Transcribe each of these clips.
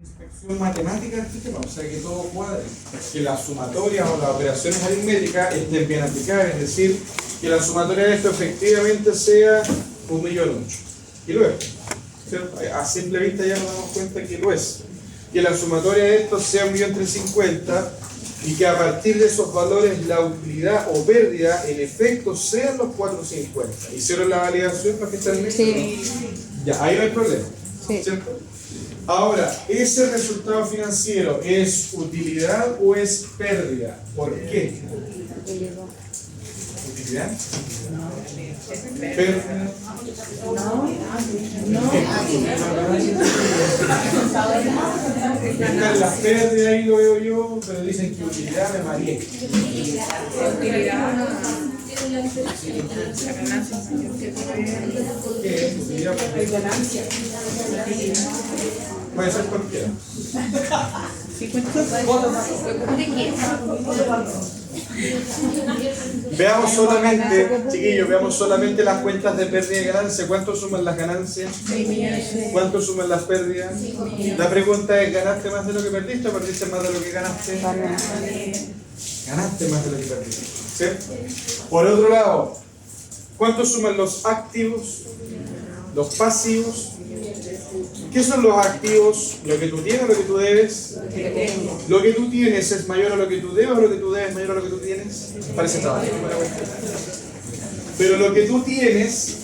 Inspección matemática del sistema, o sea que todo cuadre, que las sumatorias o las operaciones aritméticas estén bien aplicadas, es decir, que la sumatoria de esto efectivamente sea 1.008.000, y lo es, ¿cierto? A simple vista ya nos damos cuenta que lo es, que la sumatoria de esto sea 1.350.000 y que a partir de esos valores la utilidad o pérdida en efecto sean los 450. ¿Hicieron la validación para que estén en Sí. Ya, ahí no hay problema, Sí. ¿cierto? Ahora, ¿ese resultado financiero es utilidad o es pérdida? ¿Por qué? ¿Utilidad? Pérdida. Esta es la pérdida, ahí lo veo yo, pero dicen que utilidad me mareé. ¿Qué es utilidad? Puede ser cualquiera. Veamos solamente, chiquillos, veamos solamente las cuentas de pérdida y ganancia. ¿Cuánto suman las ganancias? ¿Cuánto suman las pérdidas? La pregunta es, ¿ganaste más de lo que perdiste o perdiste más de lo que ganaste? Ganaste más de lo que perdiste, ¿cierto? Por otro lado, ¿cuánto suman los activos? Los pasivos. ¿Qué son los activos? Lo que tú tienes o lo que tú debes. Lo que tú tienes es mayor a lo que tú debes o lo que tú debes es mayor a lo que tú tienes. Parece trabajo. Pero lo que tú tienes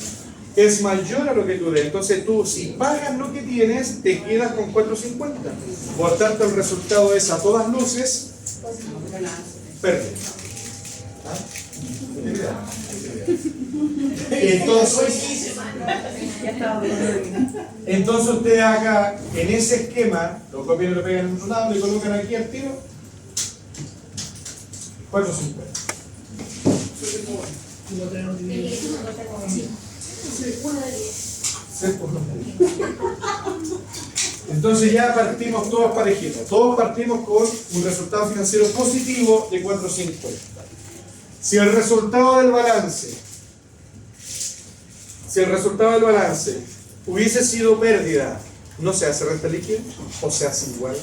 es mayor a lo que tú debes. Entonces tú, si pagas lo que tienes, te quedas con 450. Por tanto, el resultado es a todas luces pérdida. Entonces usted acá, en ese esquema, lo copian y lo pegan en otro lado, le colocan aquí al tiro 450. Entonces ya partimos todos parejitos. Todos partimos con un resultado financiero positivo de 450. Si el resultado del balance hubiese sido pérdida, ¿no se hace renta líquida? ¿O se hace igual?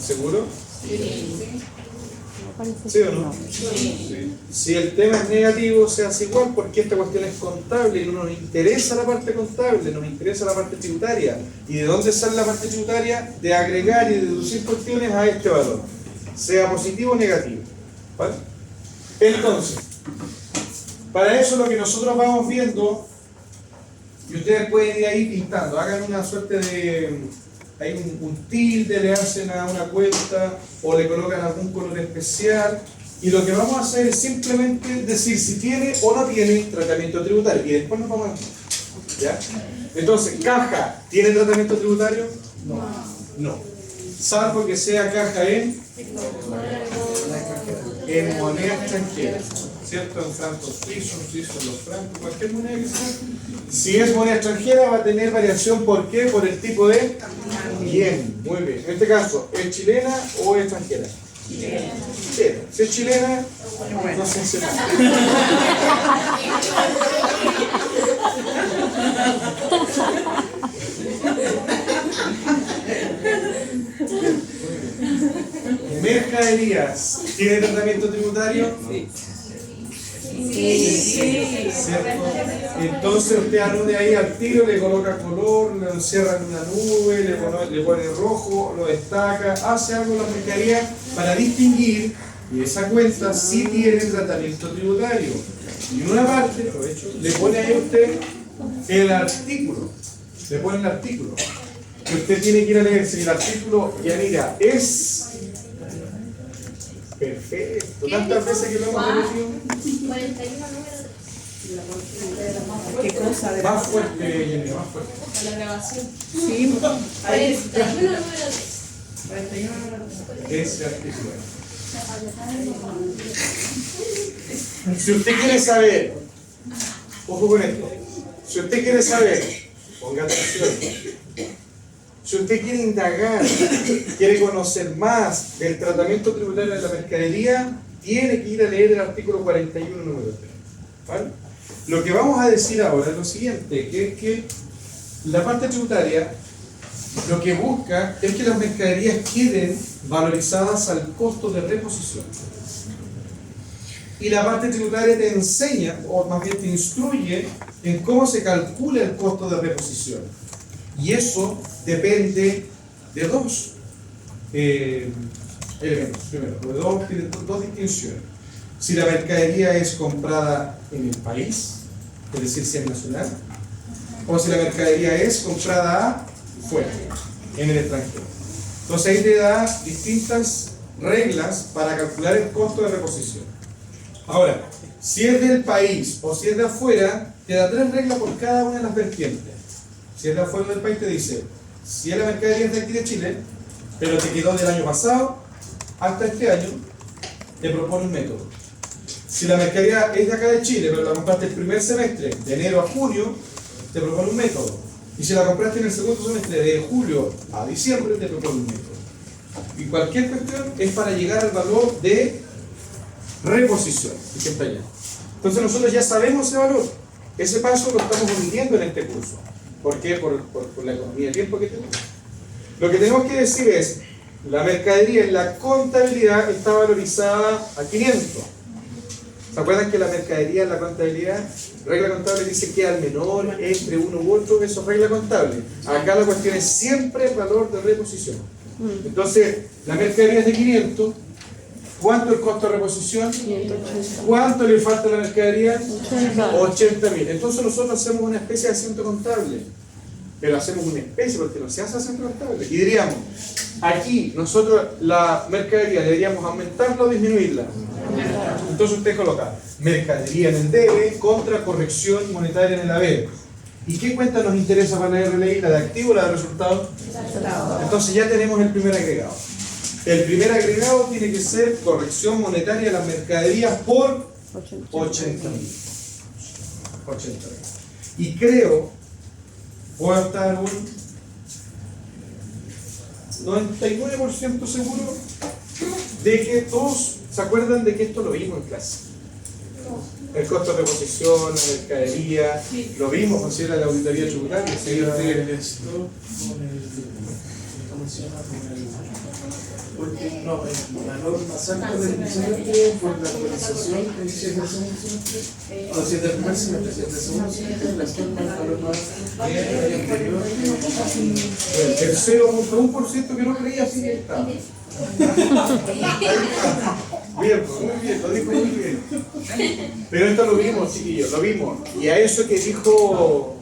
¿Seguro? ¿Sí o no? Sí. Si el tema es negativo, se hace igual porque esta cuestión es contable y no nos interesa la parte contable, nos interesa la parte tributaria. ¿Y de dónde sale la parte tributaria? De agregar y deducir cuestiones a este valor, sea positivo o negativo. ¿Vale? Entonces, para eso lo que nosotros vamos viendo, y ustedes pueden ir ahí pintando, hagan una suerte de, hay un tilde, le hacen a una cuenta o le colocan algún color especial, y lo que vamos a hacer es simplemente decir si tiene o no tiene tratamiento tributario, y después nos vamos a... ¿Ya? Entonces, ¿caja tiene tratamiento tributario? No. Salvo que sea caja en moneda extranjera, ¿cierto? En francos suizos, los francos, cualquier moneda que sea. Si es moneda extranjera va a tener variación, ¿por qué? Por el tipo de bien, muy bien. En este caso, ¿es chilena o extranjera? Chilena. Si es chilena, no se hace nada. Mercaderías, ¿tiene tratamiento tributario? Sí. ¿Cierto? Entonces usted anude ahí al tiro, le coloca color, lo encierra en una nube, le pone rojo, lo destaca, hace algo en la mercadería para distinguir y esa cuenta sí tiene tratamiento tributario. Y en una parte, le pone ahí a usted el artículo, le pone el artículo. Que usted tiene que ir a leer si el artículo, ya mira, es perfecto. ¿Tantas veces que lo hemos repetido? 41 números. ¿Qué cosa? Más fuerte, Jenny, más fuerte. La grabación. Sí, 41 números. 41 Ese artículo. Si usted quiere saber, ojo con esto, si usted quiere saber, ponga atención. Si usted quiere indagar, quiere conocer más del tratamiento tributario de la mercadería, tiene que ir a leer el artículo 41, número 3. ¿Vale? Lo que vamos a decir ahora es lo siguiente, que es que la parte tributaria lo que busca es que las mercaderías queden valorizadas al costo de reposición. Y la parte tributaria te enseña, o más bien te instruye, en cómo se calcula el costo de reposición. Y eso depende de dos elementos. Primero, de dos distinciones. Si la mercadería es comprada en el país, es decir, si es nacional, o si la mercadería es comprada fuera, en el extranjero. Entonces ahí te da distintas reglas para calcular el costo de reposición. Ahora, si es del país o si es de afuera, te da 3 reglas por cada una de las vertientes. Si es de afuera del país, te dice, si la mercadería es de aquí de Chile, pero te quedó del año pasado hasta este año, te propone un método. Si la mercadería es de acá de Chile, pero la compraste el primer semestre, de enero a junio, te propone un método. Y si la compraste en el segundo semestre, de julio a diciembre, te propone un método. Y cualquier cuestión es para llegar al valor de reposición, que está allá. Entonces nosotros ya sabemos ese valor. Ese paso lo estamos omitiendo en este curso. ¿Por qué? Por la economía de tiempo que tenemos. Lo que tenemos que decir es, la mercadería en la contabilidad está valorizada a 500. ¿Se acuerdan que la mercadería en la contabilidad, regla contable dice que al menor entre uno u otro, eso es regla contable? Acá la cuestión es siempre el valor de reposición. Entonces, la mercadería es de 500. ¿Cuánto el costo de reposición? 580. ¿Cuánto le falta a la mercadería? 80. 80.000. Entonces nosotros hacemos una especie de asiento contable. Pero hacemos una especie porque no se hace asiento contable. Y diríamos, aquí nosotros la mercadería deberíamos aumentarla o disminuirla. Entonces usted coloca mercadería en el debe contra corrección monetaria en el haber. ¿Y qué cuenta nos interesa para la RLI? ¿La de activo o la de resultado? Entonces ya tenemos el primer agregado. El primer agregado tiene que ser corrección monetaria de las mercaderías por 80.000. Y creo, voy a estar un 99% seguro de que todos se acuerdan de que esto lo vimos en clase. El costo de reposición, la mercadería, lo vimos, considera la auditoría tributaria. Porque no, el valor más alto del semestre por la actualización del segundo semestre, o si es del primer semestre, si es del segundo semestre, la suma el valor más del anterior. El 0.1% que no creía sí que está. Bien, muy bien, lo dijo muy bien. Pero esto lo vimos, chiquillos, lo vimos. Y a eso que dijo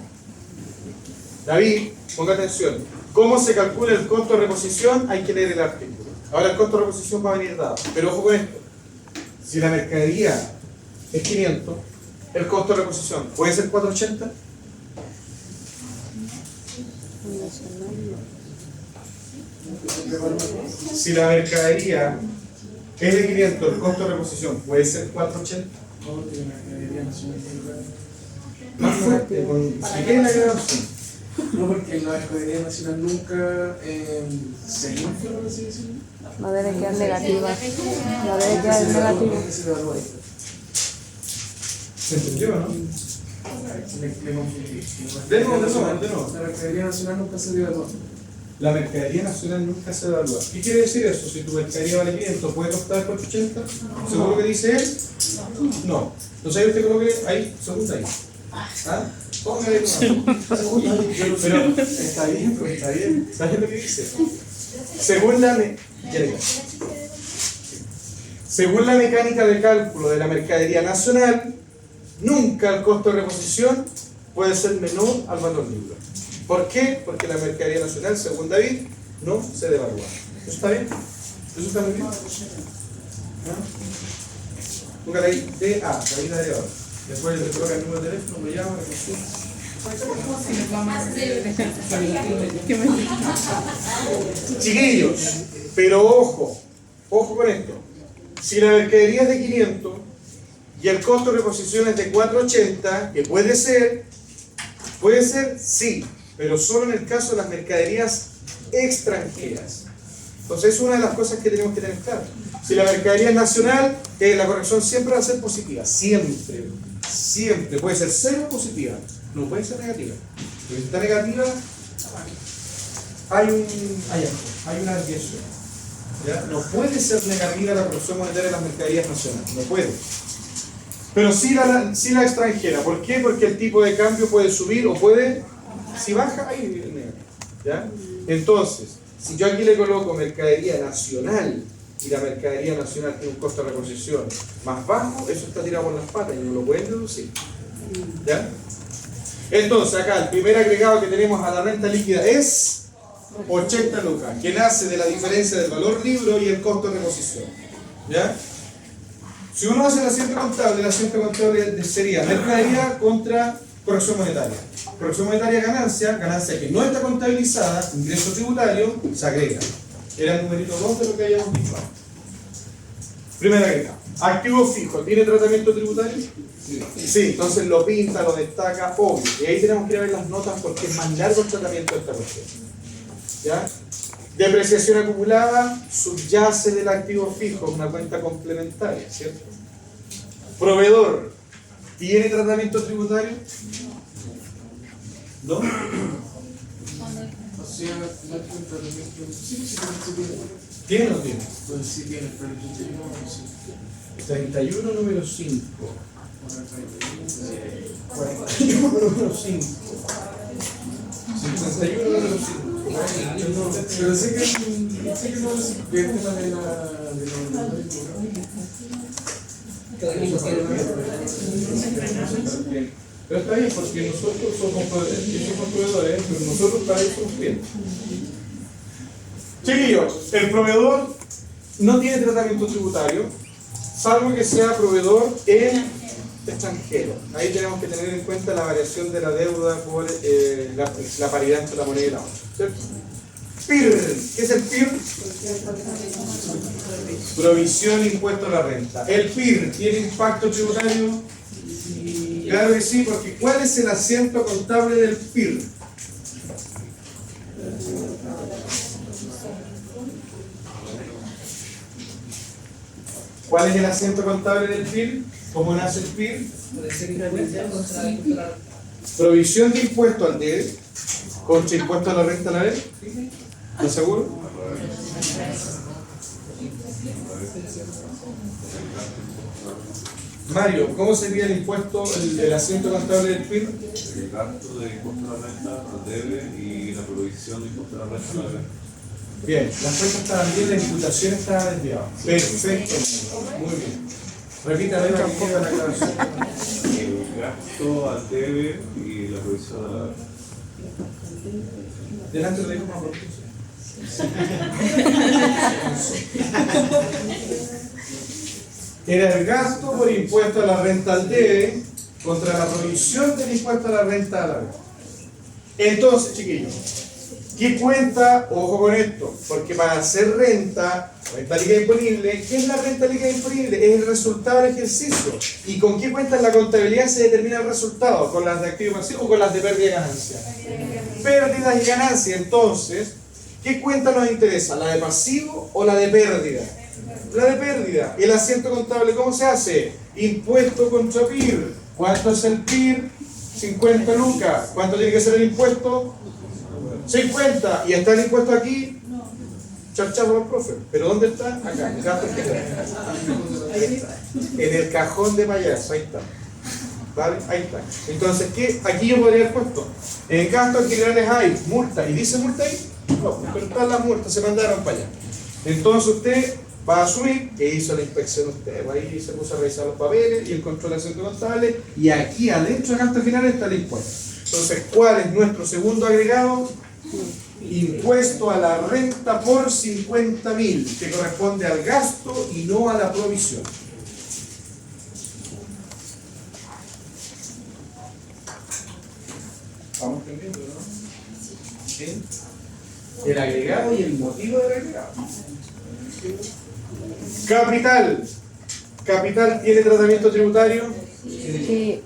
David, ponga atención. ¿Cómo se calcula el costo de reposición? Hay que leer el artículo. Ahora el costo de reposición va a venir dado. Pero ojo con esto. Si la mercadería es 500, el costo de reposición puede ser 480. Si la mercadería es de 500, el costo de reposición puede ser 480. Más fuerte, expliqué la grabación. No, porque la mercadería nacional nunca se infla, por así decirlo. No debe quedar negativa. No debe quedar negativa. ¿Se entendió, no? Me confundí. De nuevo. La mercadería nacional nunca se devalúa. La mercadería nacional nunca se evalúa. ¿Qué quiere decir eso? Si tu mercadería vale 500, ¿puede costar 480? ¿Seguro que dice él? No. Entonces ahí usted coloque ahí, segunda ahí. ¿Ah? Póngale nomás. Pero está bien, pues está bien. ¿Sabes lo que dice? Según la mecánica de cálculo de la mercadería nacional, nunca el costo de reposición puede ser menor al valor libre. ¿Por qué? Porque la mercadería nacional, según David, no se devalúa. ¿Eso está bien? ¿Eso está muy bien? Póngale ahí DA, David Areola. Después le coloca el número de teléfono, lo llama, le consulta. Chiquillos, pero ojo con esto. Si la mercadería es de 500 y el costo de reposición es de 480, que puede ser, sí, pero solo en el caso de las mercaderías extranjeras. Entonces es una de las cosas que tenemos que tener claro. Si la mercadería es nacional, la corrección siempre va a ser positiva, siempre. Puede ser cero positiva, no puede ser negativa. Pero si está negativa, hay una desviación. ¿Ya? No puede ser negativa la producción monetaria de las mercaderías nacionales, no puede. Pero sí la extranjera. ¿Por qué? Porque el tipo de cambio puede subir o puede, si baja, ahí es negativo. ¿Ya? Entonces, si yo aquí le coloco mercadería nacional y la mercadería nacional tiene un costo de reposición más bajo, eso está tirado por las patas y no lo pueden deducir. ¿Ya? Entonces, acá el primer agregado que tenemos a la renta líquida es 80 lucas, que nace de la diferencia del valor libro y el costo de reposición. ¿Ya? Si uno hace el asiento contable sería mercadería contra corrección monetaria. Corrección monetaria ganancia que no está contabilizada, ingreso tributario, se agrega. Era el numerito 2 de lo que habíamos dicho. Primer agregado. Activo fijo, ¿tiene tratamiento tributario? Sí, entonces lo pinta, lo destaca, obvio. Y ahí tenemos que ir a ver las notas porque es más largo el tratamiento de esta cuestión. ¿Ya? Depreciación acumulada subyace del activo fijo, una cuenta complementaria, ¿cierto? Proveedor, ¿tiene tratamiento tributario? ¿No? O sea, no tiene tratamiento. Sí tiene. ¿Tiene o no tiene? Pues sí tiene, pero el 31 no sé. 31 número 5. 41 número 5. 51 número 5. Pero sé que no es el tema de la Pero está bien porque nosotros somos proveedores, pero nosotros para eso somos clientes. Chiquillos, el proveedor no tiene tratamiento tributario, salvo que sea proveedor en extranjero. Ahí tenemos que tener en cuenta la variación de la deuda por la paridad entre la moneda y la otra, ¿cierto? PIR, ¿qué es el PIR? Provisión impuesto a la renta. ¿El PIR tiene impacto tributario? Claro que sí, porque ¿cuál es el asiento contable del PIR? ¿Cuál es el asiento contable del PIR? ¿Cómo nace el PIR? Provisión de impuesto al debe contra impuesto a la renta a la vez. ¿Estás seguro? Mario, ¿cómo sería el impuesto, el asiento contable del PIR? El gasto de impuesto a la renta al debe y la provisión de impuesto a la renta a la vez. Bien, las cuentas estaban bien, la imputación estaba desviada. Perfecto, muy bien. Repítame un poco la aclaración. El gasto al debe y la provisión a la vez. Delante lo digo más por Era el gasto por impuesto a la renta al debe contra la provisión del impuesto a la renta a la vez. Entonces, chiquillos, ¿qué cuenta? Ojo con esto, porque para hacer renta líquida disponible, ¿qué es la renta líquida disponible? Es el resultado del ejercicio. ¿Y con qué cuenta en la contabilidad se determina el resultado? ¿Con las de activo y pasivo o con las de pérdida y ganancia? Pérdidas y ganancias. Entonces, ¿qué cuenta nos interesa? ¿La de pasivo o la de pérdida? La de pérdida. ¿Y el asiento contable cómo se hace? Impuesto contra PIR. ¿Cuánto es el PIR? 50 lucas. ¿Cuánto tiene que ser el impuesto? 50. ¿Y está el impuesto aquí? Charchamos al profe. ¿Pero dónde está? Acá. En el cajón de payaso. Ahí está. ¿Vale? Ahí está. Entonces, ¿qué? Aquí yo podría haber puesto. En gastos generales hay multa. ¿Y dice multa ahí? No, pero están las multas. Se mandaron para allá. Entonces usted va a asumir que hizo la inspección usted. Ahí se puso a revisar los papeles y encontró el asiento contable. Y aquí adentro de gastos generales está el impuesto. Entonces, ¿cuál es nuestro segundo agregado? Impuesto a la renta por 50.000, que corresponde al gasto y no a la provisión. ¿Vamos entendiendo, no? ¿Sí? El agregado y el motivo del agregado. Capital. ¿Capital tiene tratamiento tributario? Sí.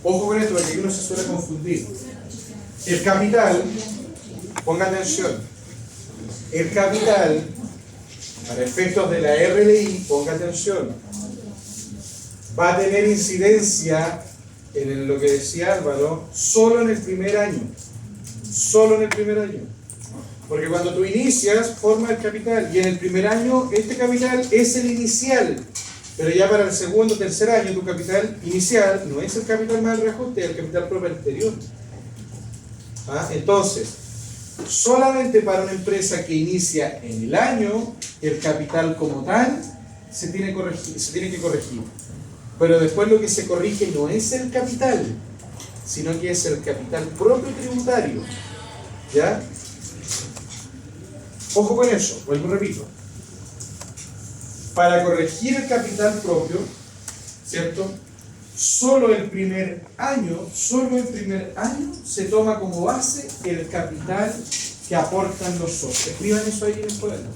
Ojo con esto, porque uno se suele confundir. El capital, ponga atención, el capital, para efectos de la RLI, ponga atención, va a tener incidencia en lo que decía Álvaro, solo en el primer año. Solo en el primer año. Porque cuando tú inicias, forma el capital. Y en el primer año, este capital es el inicial. Pero ya para el segundo o tercer año, tu capital inicial no es el capital más el reajuste, es el capital propio anterior. Entonces, solamente para una empresa que inicia en el año, el capital como tal se tiene que corregir. Pero después lo que se corrige no es el capital, sino que es el capital propio tributario. ¿Ya? Ojo con eso, vuelvo y repito. Para corregir el capital propio, ¿cierto? Solo el primer año se toma como base el capital que aportan los socios. Escriban eso ahí en el cuaderno.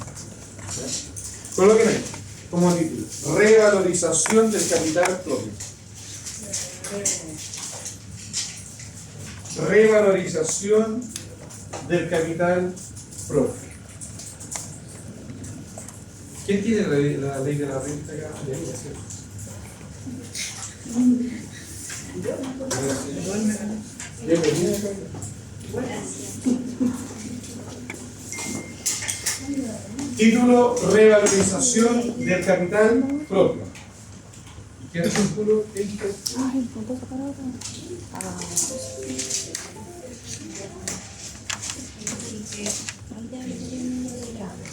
Coloquen ahí, como título, revalorización del capital propio. Revalorización del capital propio. ¿Quién tiene la ley de la renta acá? Título: revalorización del capital propio. ¿Qué título?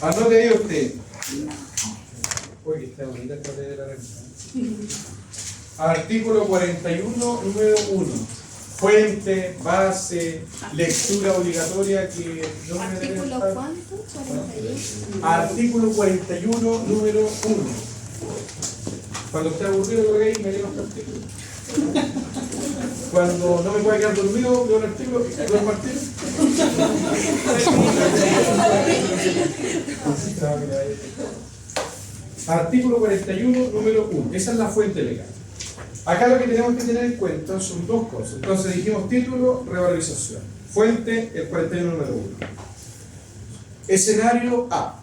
Anote ahí usted. Uy, está bonita esta ley de la renta. Artículo 41, número 1. Fuente, base, lectura obligatoria que... ¿Artículo cuánto? 41. Artículo 41, número 1. Cuando esté aburrido, lo que hay, me leo este artículo. Cuando no me pueda quedar dormido, leo el artículo y duermo al tiro. Artículo 41, número 1. Esa es la fuente legal. Acá lo que tenemos que tener en cuenta son dos cosas. Entonces dijimos título, revalorización. Fuente, el 41, número 1. Escenario A.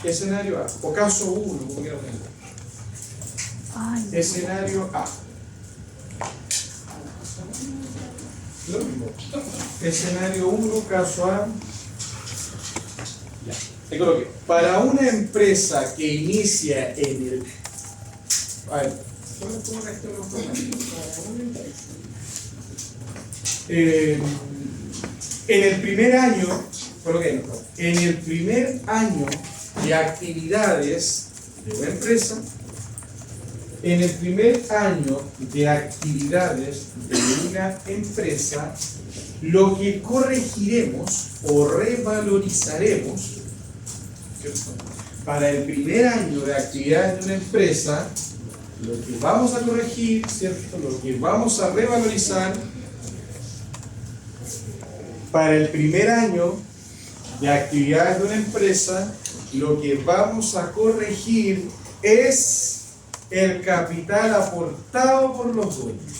Escenario A. O caso 1, como quieran ver. Escenario A. Lo mismo. Escenario 1, caso A. Ya. Te coloqué. Para una empresa que inicia en el... A ver. En el primer año, coloqué, en el primer año de actividades de una empresa, en el primer año de actividades de una empresa, lo que corregiremos o revalorizaremos, ¿cierto? Para el primer año de actividades de una empresa, lo que vamos a corregir, ¿cierto? Lo que vamos a revalorizar para el primer año de actividades de una empresa, lo que vamos a corregir es el capital aportado por los dueños.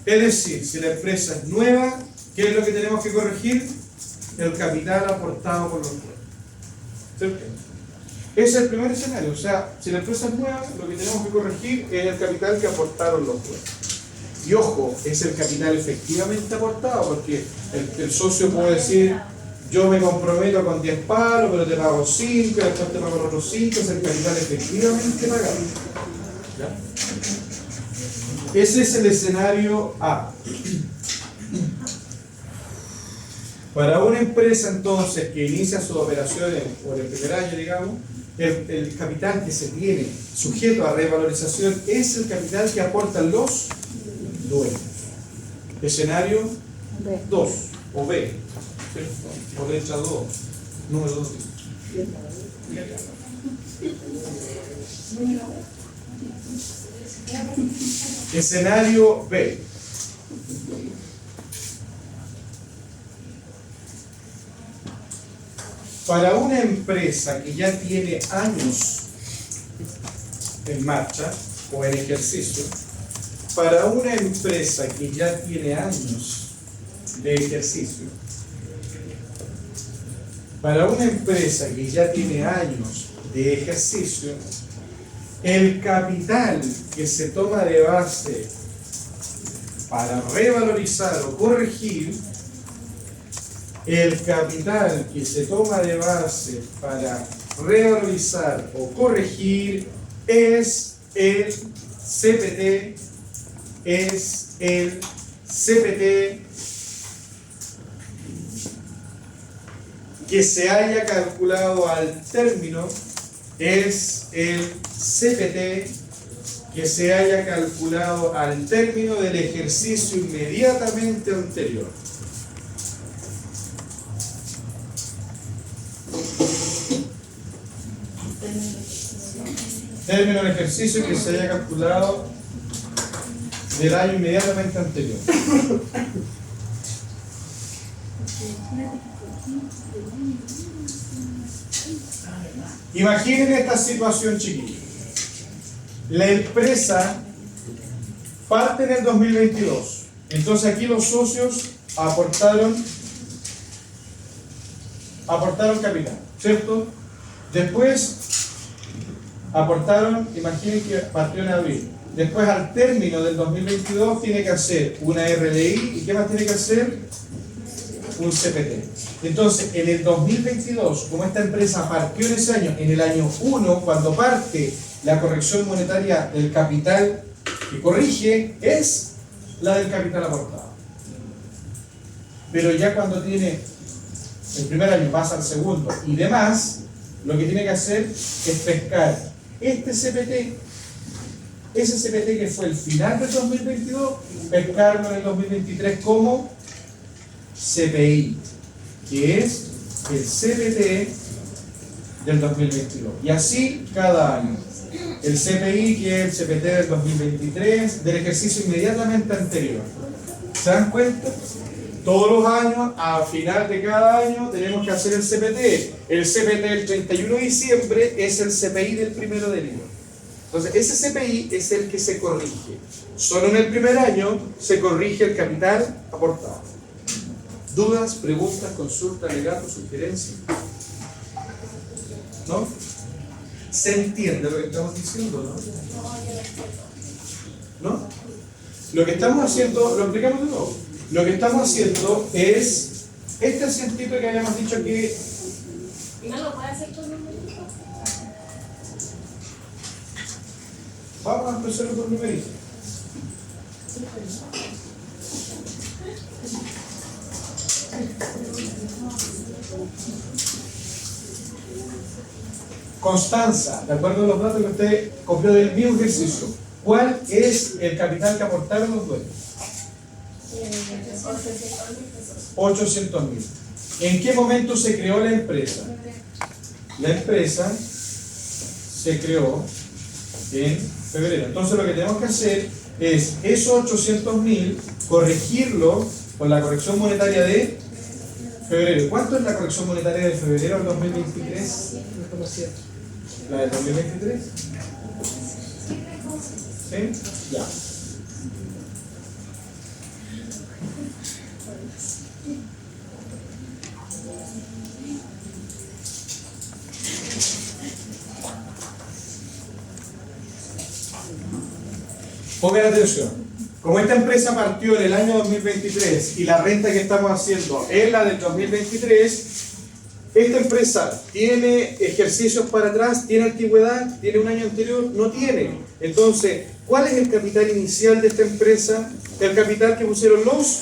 Es decir, si la empresa es nueva, ¿qué es lo que tenemos que corregir? El capital aportado por los dueños. ¿Cierto? Ese es el primer escenario. O sea, si la empresa es nueva, lo que tenemos que corregir es el capital que aportaron los dueños. Y ojo, es el capital efectivamente aportado, porque el socio puede decir, yo me comprometo con 10 palos, pero te pago 5, después te pago los otros 5, es el capital efectivamente pagado. ¿Ya? Ese es el escenario A. Para una empresa entonces que inicia sus operaciones por el primer año, digamos, el capital que se tiene sujeto a revalorización es el capital que aportan los dueños. Escenario 2 o B, ¿cierto? O letra 2, número 2. Escenario B. Para una empresa que ya tiene años en marcha o en ejercicio, para una empresa que ya tiene años de ejercicio, para una empresa que ya tiene años de ejercicio, el capital que se toma de base para revalorizar o corregir, el capital que se toma de base para revalorizar o corregir es el CPT, que se haya calculado al término, es el CPT que se haya calculado al término del ejercicio inmediatamente anterior. Término del ejercicio que se haya calculado del año inmediatamente anterior. Imaginen esta situación, chiquillos. La empresa parte en el 2022. Entonces aquí los socios aportaron capital, ¿cierto? Después aportaron, imaginen que partió en abril. Después al término del 2022 tiene que hacer una RDI y ¿qué más tiene que hacer? Un CPT. Entonces, en el 2022, como esta empresa partió en ese año, en el año 1, cuando parte la corrección monetaria del capital que corrige, es la del capital aportado. Pero ya cuando tiene el primer año, pasa al segundo y demás, lo que tiene que hacer es pescar este CPT, ese CPT que fue el final del 2022, pescarlo en el 2023 como CPI, que es el CPT del 2022. Y así cada año. El CPI, que es el CPT del 2023, del ejercicio inmediatamente anterior. ¿Se dan cuenta? Todos los años, a final de cada año, tenemos que hacer el CPT. El CPT del 31 de diciembre es el CPI del 1 de enero. Entonces, ese CPI es el que se corrige. Solo en el primer año se corrige el capital aportado. ¿Dudas, preguntas, consultas, alegatos, sugerencias? ¿No? ¿Se entiende lo que estamos diciendo, no? ¿No? Lo que estamos haciendo, lo explicamos de nuevo. Lo que estamos haciendo es este asientito que habíamos dicho que... ¿No lo puede hacer con numeritos? Vamos a empezar por numeritos. Constanza, de acuerdo a los datos que usted copió del mismo ejercicio, ¿cuál es el capital que aportaron los dueños? 800.000. ¿En qué momento se creó la empresa? La empresa se creó en febrero. Entonces lo que tenemos que hacer es esos 800.000 corregirlo con la corrección monetaria de febrero. ¿Cuánto es la corrección monetaria de febrero del 2023? ¿La del 2023? ¿Sí? Ya. Pongan atención. Como esta empresa partió en el año 2023 y la renta que estamos haciendo es la del 2023, esta empresa tiene ejercicios para atrás, tiene antigüedad, tiene un año anterior, no tiene. Entonces, ¿cuál es el capital inicial de esta empresa? El capital que pusieron los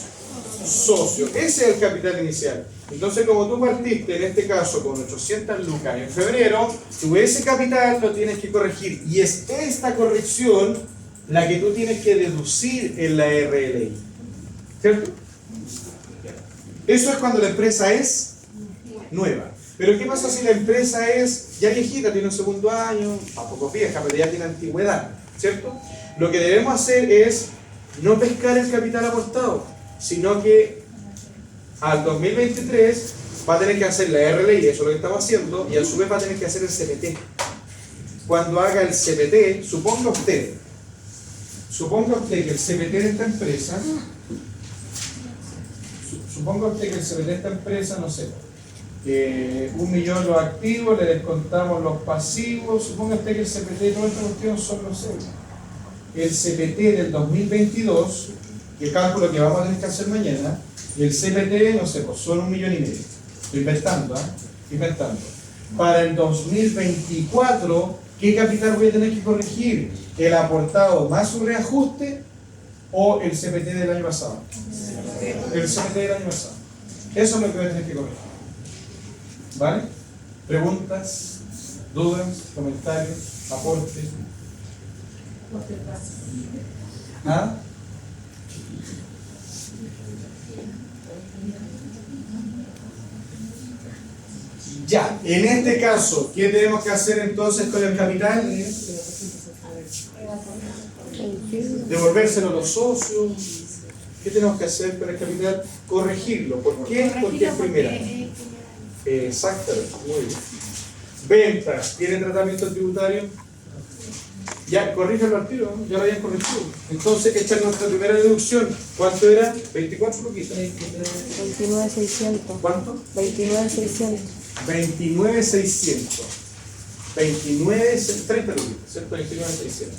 socios. Ese es el capital inicial. Entonces, como tú partiste en este caso con 800 lucas en febrero, tú ese capital lo tienes que corregir. Y es esta corrección la que tú tienes que deducir en la RLI. ¿Cierto? Eso es cuando la empresa es nueva. Pero ¿qué pasa si la empresa es ya viejita, tiene un segundo año, tampoco vieja, pero ya tiene antigüedad? ¿Cierto? Lo que debemos hacer es no pescar el capital aportado, sino que al 2023 va a tener que hacer la RLI, eso es lo que estamos haciendo, y a su vez va a tener que hacer el CPT. Cuando haga el CPT, suponga usted que el CPT de esta empresa, no sé, que 1.000.000 los activos, le descontamos los pasivos, suponga usted que el CPT de toda esta cuestión son, no sé, el CPT del 2022 el cálculo que vamos a tener que hacer mañana, y el CPT, no sé, pues son 1,5 millones. Estoy inventando, inventando. Para el 2024, ¿qué capital voy a tener que corregir? ¿El aportado más su reajuste o el CPT del año pasado? El CPT del año pasado. Eso es lo que voy a tener que corregir. ¿Vale? ¿Preguntas? ¿Dudas? ¿Comentarios? ¿Aportes? ¿Ah? Ya, en este caso, ¿qué tenemos que hacer entonces con el capital? Devolvérselo a los socios. ¿Qué tenemos que hacer con el capital? Corregirlo. ¿Por qué? Porque es primera. Exactamente, muy bien. Ventas, ¿tiene tratamiento tributario? Ya, corrígelo al tiro, ¿no? Ya lo habían corregido. Entonces, echar nuestra primera deducción. ¿Cuánto era? 24 luquitas. 29,600. ¿Cuánto? 29,600. 29,600. 30 luquitas, ¿cierto? 29,600.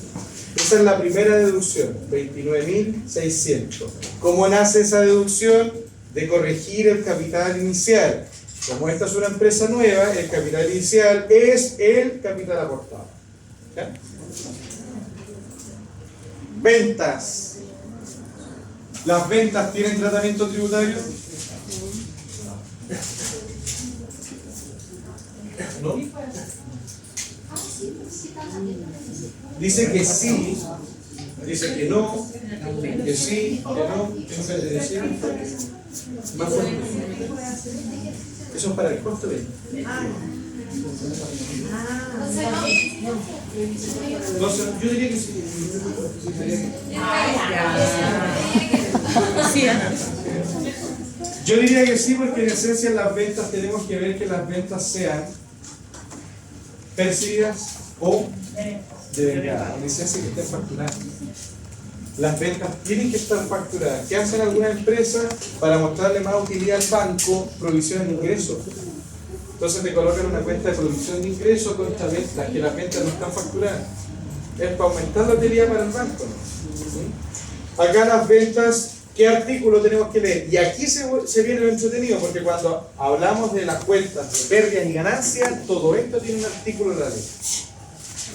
Esa es la primera deducción, 29,600. ¿Cómo nace esa deducción? De corregir el capital inicial. Como esta es una empresa nueva, el capital inicial es el capital aportado. ¿Ya? Ventas. ¿Las ventas tienen tratamiento tributario? ¿No? Dice que sí, dice que no, que sí, que no. ¿Qué me puede decir? Más fuerte. Eso es para el costo de. No sé, yo diría que sí. Yo diría que sí, porque en esencia en las ventas tenemos que ver que las ventas sean percibidas o devengadas. En esencia que estén facturadas. Las ventas tienen que estar facturadas. ¿Qué hacen algunas empresas para mostrarle más utilidad al banco? Provisión de ingresos. Entonces te colocan una cuenta de provisión de ingresos con estas ventas, que las ventas no están facturadas. Es para aumentar la utilidad para el banco, ¿no? Acá las ventas, ¿qué artículo tenemos que leer? Y aquí se viene lo entretenido, porque cuando hablamos de las cuentas de pérdidas y ganancias, todo esto tiene un artículo de la ley.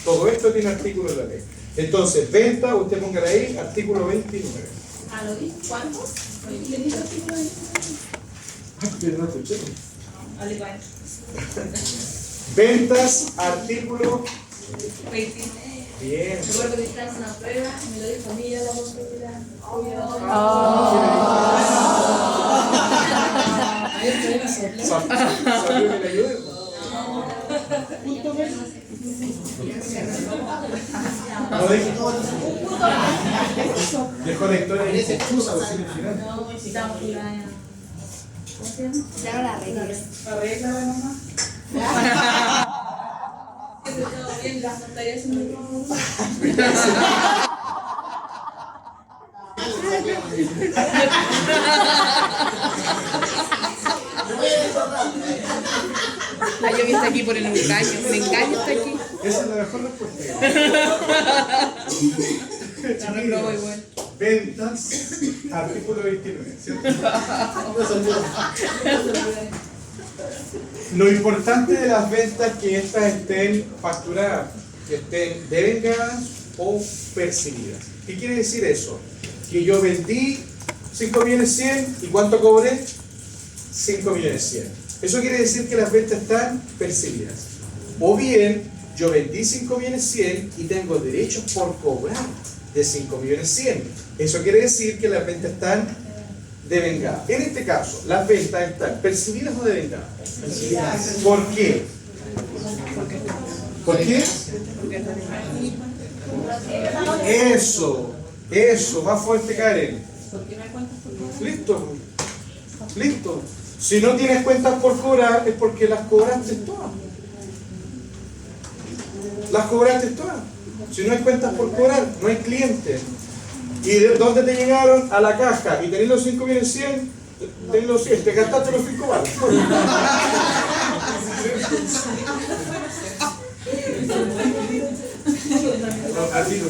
Todo esto tiene artículo de la ley. Entonces, venta, usted póngale ahí, artículo 29. ¿A lo vi? ¿Cuánto? ¿Le dijo artículo 29? Pero no escuché. Vale, vale. Ventas, artículo 29. Bien. Recuerdo que estaba en una prueba y me lo dijo a mí, ya la posibilidad. ¿Salió que le ayude? No dejó la historia y se excusa por ser el final. No, necesitamos que la. ¿Cómo se llama? Claro, la regla. Arregla la mamá. Todo bien, las pantallas en el La Yogi está aquí por el engaño. El engaño está aquí. Esa es la mejor respuesta. La reprobó igual. Ventas, artículo 29, ¿cierto? Lo importante de las ventas es que estas estén facturadas, que estén devengadas o percibidas. ¿Qué quiere decir eso? Que yo vendí 5.100.000 y ¿cuánto cobré? 5.100.000. Eso quiere decir que las ventas están percibidas. O bien, yo vendí 5.100.000 y tengo derechos por cobrar de 5.100.000. Eso quiere decir que las ventas están devengadas. En este caso, las ventas están percibidas o devengadas. Percibidas. ¿Por qué? ¿Por qué? Eso, más fuerte, Karen. Listo. Listo. Si no tienes cuentas por cobrar, es porque las cobraste todas. Las cobraste todas. Si no hay cuentas por cobrar, no hay clientes. ¿Y de dónde te llegaron? A la caja. Y tenés los 5.100.000, tenés los 100, te gastaste los 5 baros. No, a tiro.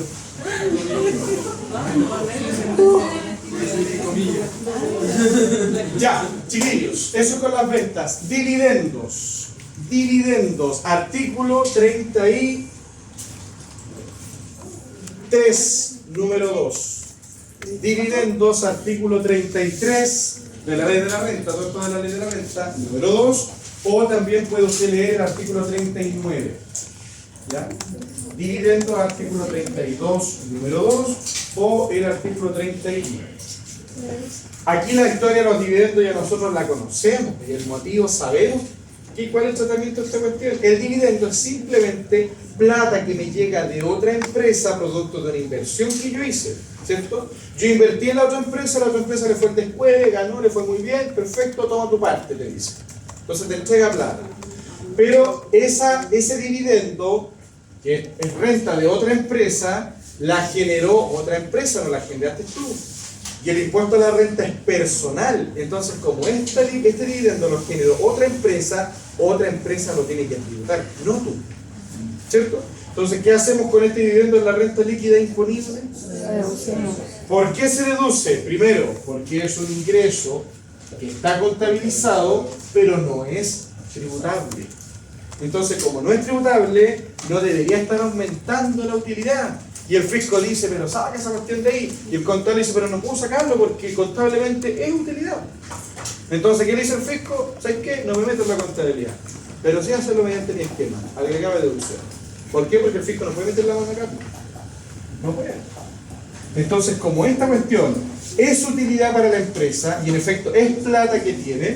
Ya, chiquillos, eso con las ventas. Dividendos. Dividendos. Artículo 33, número 2. Dividendos, artículo 33 de la ley de la renta, todo esto de la ley de la renta, número 2. O también puede usted leer el artículo 39. ¿Ya? Dividendos, artículo 32, número 2. O el artículo 39. Aquí la historia de los dividendos ya nosotros la conocemos, y el motivo sabemos. ¿Cuál es el tratamiento de esta cuestión? El dividendo es simplemente plata que me llega de otra empresa producto de una inversión que yo hice, ¿cierto? Yo invertí en la otra empresa le fue el después, ganó, le fue muy bien, perfecto, toma tu parte, te dice. Entonces te entrega plata. Pero ese dividendo, que es renta de otra empresa, la generó otra empresa, no la generaste tú. Y el impuesto a la renta es personal. Entonces, como este dividendo lo generó otra empresa lo tiene que tributar, no tú. ¿Cierto? Entonces, ¿qué hacemos con este dividendo en la renta líquida imponible? ¿Por qué se deduce? Primero, porque es un ingreso que está contabilizado, pero no es tributable. Entonces, como no es tributable, no debería estar aumentando la utilidad. Y el fisco dice, pero saca esa cuestión de ahí. Y el contable dice, pero no puedo sacarlo porque contablemente es utilidad. Entonces, ¿qué le dice el fisco? ¿Sabes qué? No me meto en la contabilidad. Pero sí hacerlo mediante mi esquema, agregado de deducción. ¿Por qué? Porque el fisco no puede meter la mano acá. No puede. Entonces, como esta cuestión es utilidad para la empresa, y en efecto es plata que tiene,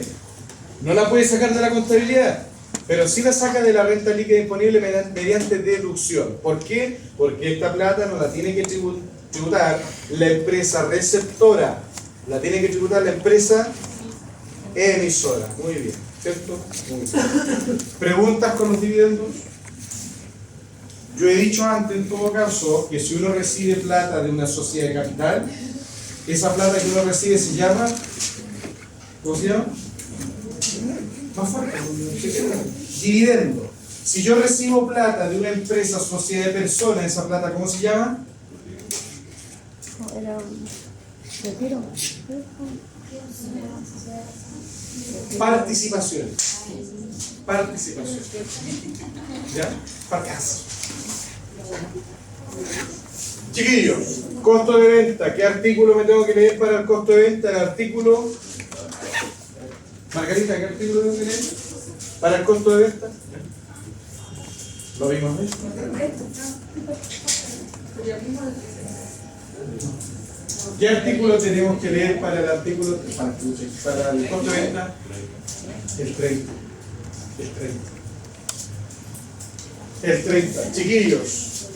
no la puede sacar de la contabilidad. Pero sí la saca de la renta líquida disponible mediante deducción. ¿Por qué? Porque esta plata no la tiene que tributar la empresa receptora, la tiene que tributar la empresa emisora. Muy bien, ¿cierto? Muy bien. ¿Preguntas con los dividendos? Yo he dicho antes, en todo caso, que si uno recibe plata de una sociedad de capital, esa plata que uno recibe se llama, ¿cómo se llama? Más fuerte, dividendo. Si yo recibo plata de una empresa, sociedad de personas, esa plata, ¿cómo se llama? Era un retiro. Participación. Participación. ¿Ya? Fracaso. Chiquillos, costo de venta. ¿Qué artículo me tengo que leer para el costo de venta? El artículo... Margarita, ¿qué artículo tengo que leer para el costo de venta? ¿Lo vimos, ¿eh? ¿Qué artículo tenemos que leer para el artículo para el costo de venta? El 30. El 30. Chiquillos,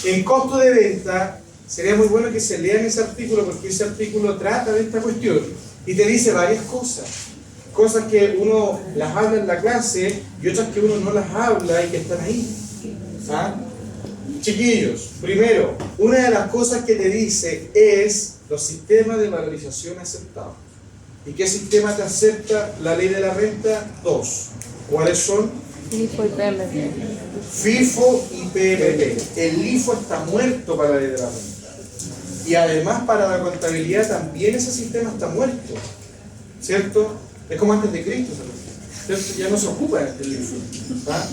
en costo de venta sería muy bueno que se lean ese artículo, porque ese artículo trata de esta cuestión y te dice varias cosas. Cosas que uno las habla en la clase y otras que uno no las habla y que están ahí. ¿Ah? Chiquillos, primero, una de las cosas que te dice es los sistemas de valorización aceptados. ¿Y qué sistema te acepta la ley de la renta? 2. ¿Cuáles son? FIFO y PMP. FIFO y PMP. El LIFO está muerto para la ley de la renta. Y además para la contabilidad también ese sistema está muerto. ¿Cierto? Es como antes de Cristo. ¿Cierto? Ya no se ocupa el LIFO. ¿Ah?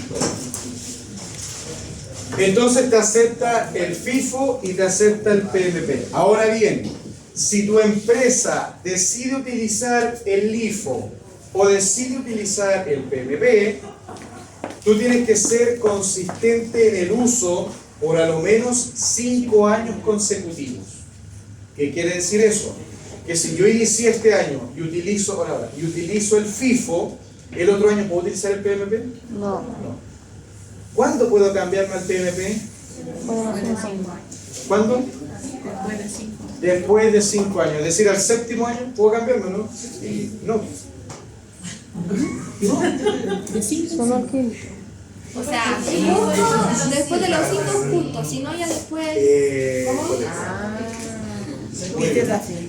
Entonces te acepta el FIFO y te acepta el PMP. Ahora bien, si tu empresa decide utilizar el LIFO o decide utilizar el PMP, tú tienes que ser consistente en el uso por a lo menos 5 años consecutivos. ¿Qué quiere decir eso? Que si yo inicié este año y utilizo el FIFO, ¿el otro año puedo utilizar el PMP? No. ¿Cuándo puedo cambiarme al PMP? ¿Cuándo? Después de 5. Después de 5 años. Es decir, al 7º año puedo cambiarme, ¿no? No. De 5. Solo el quinto. O sea, después de los 5 puntos, si no ya después...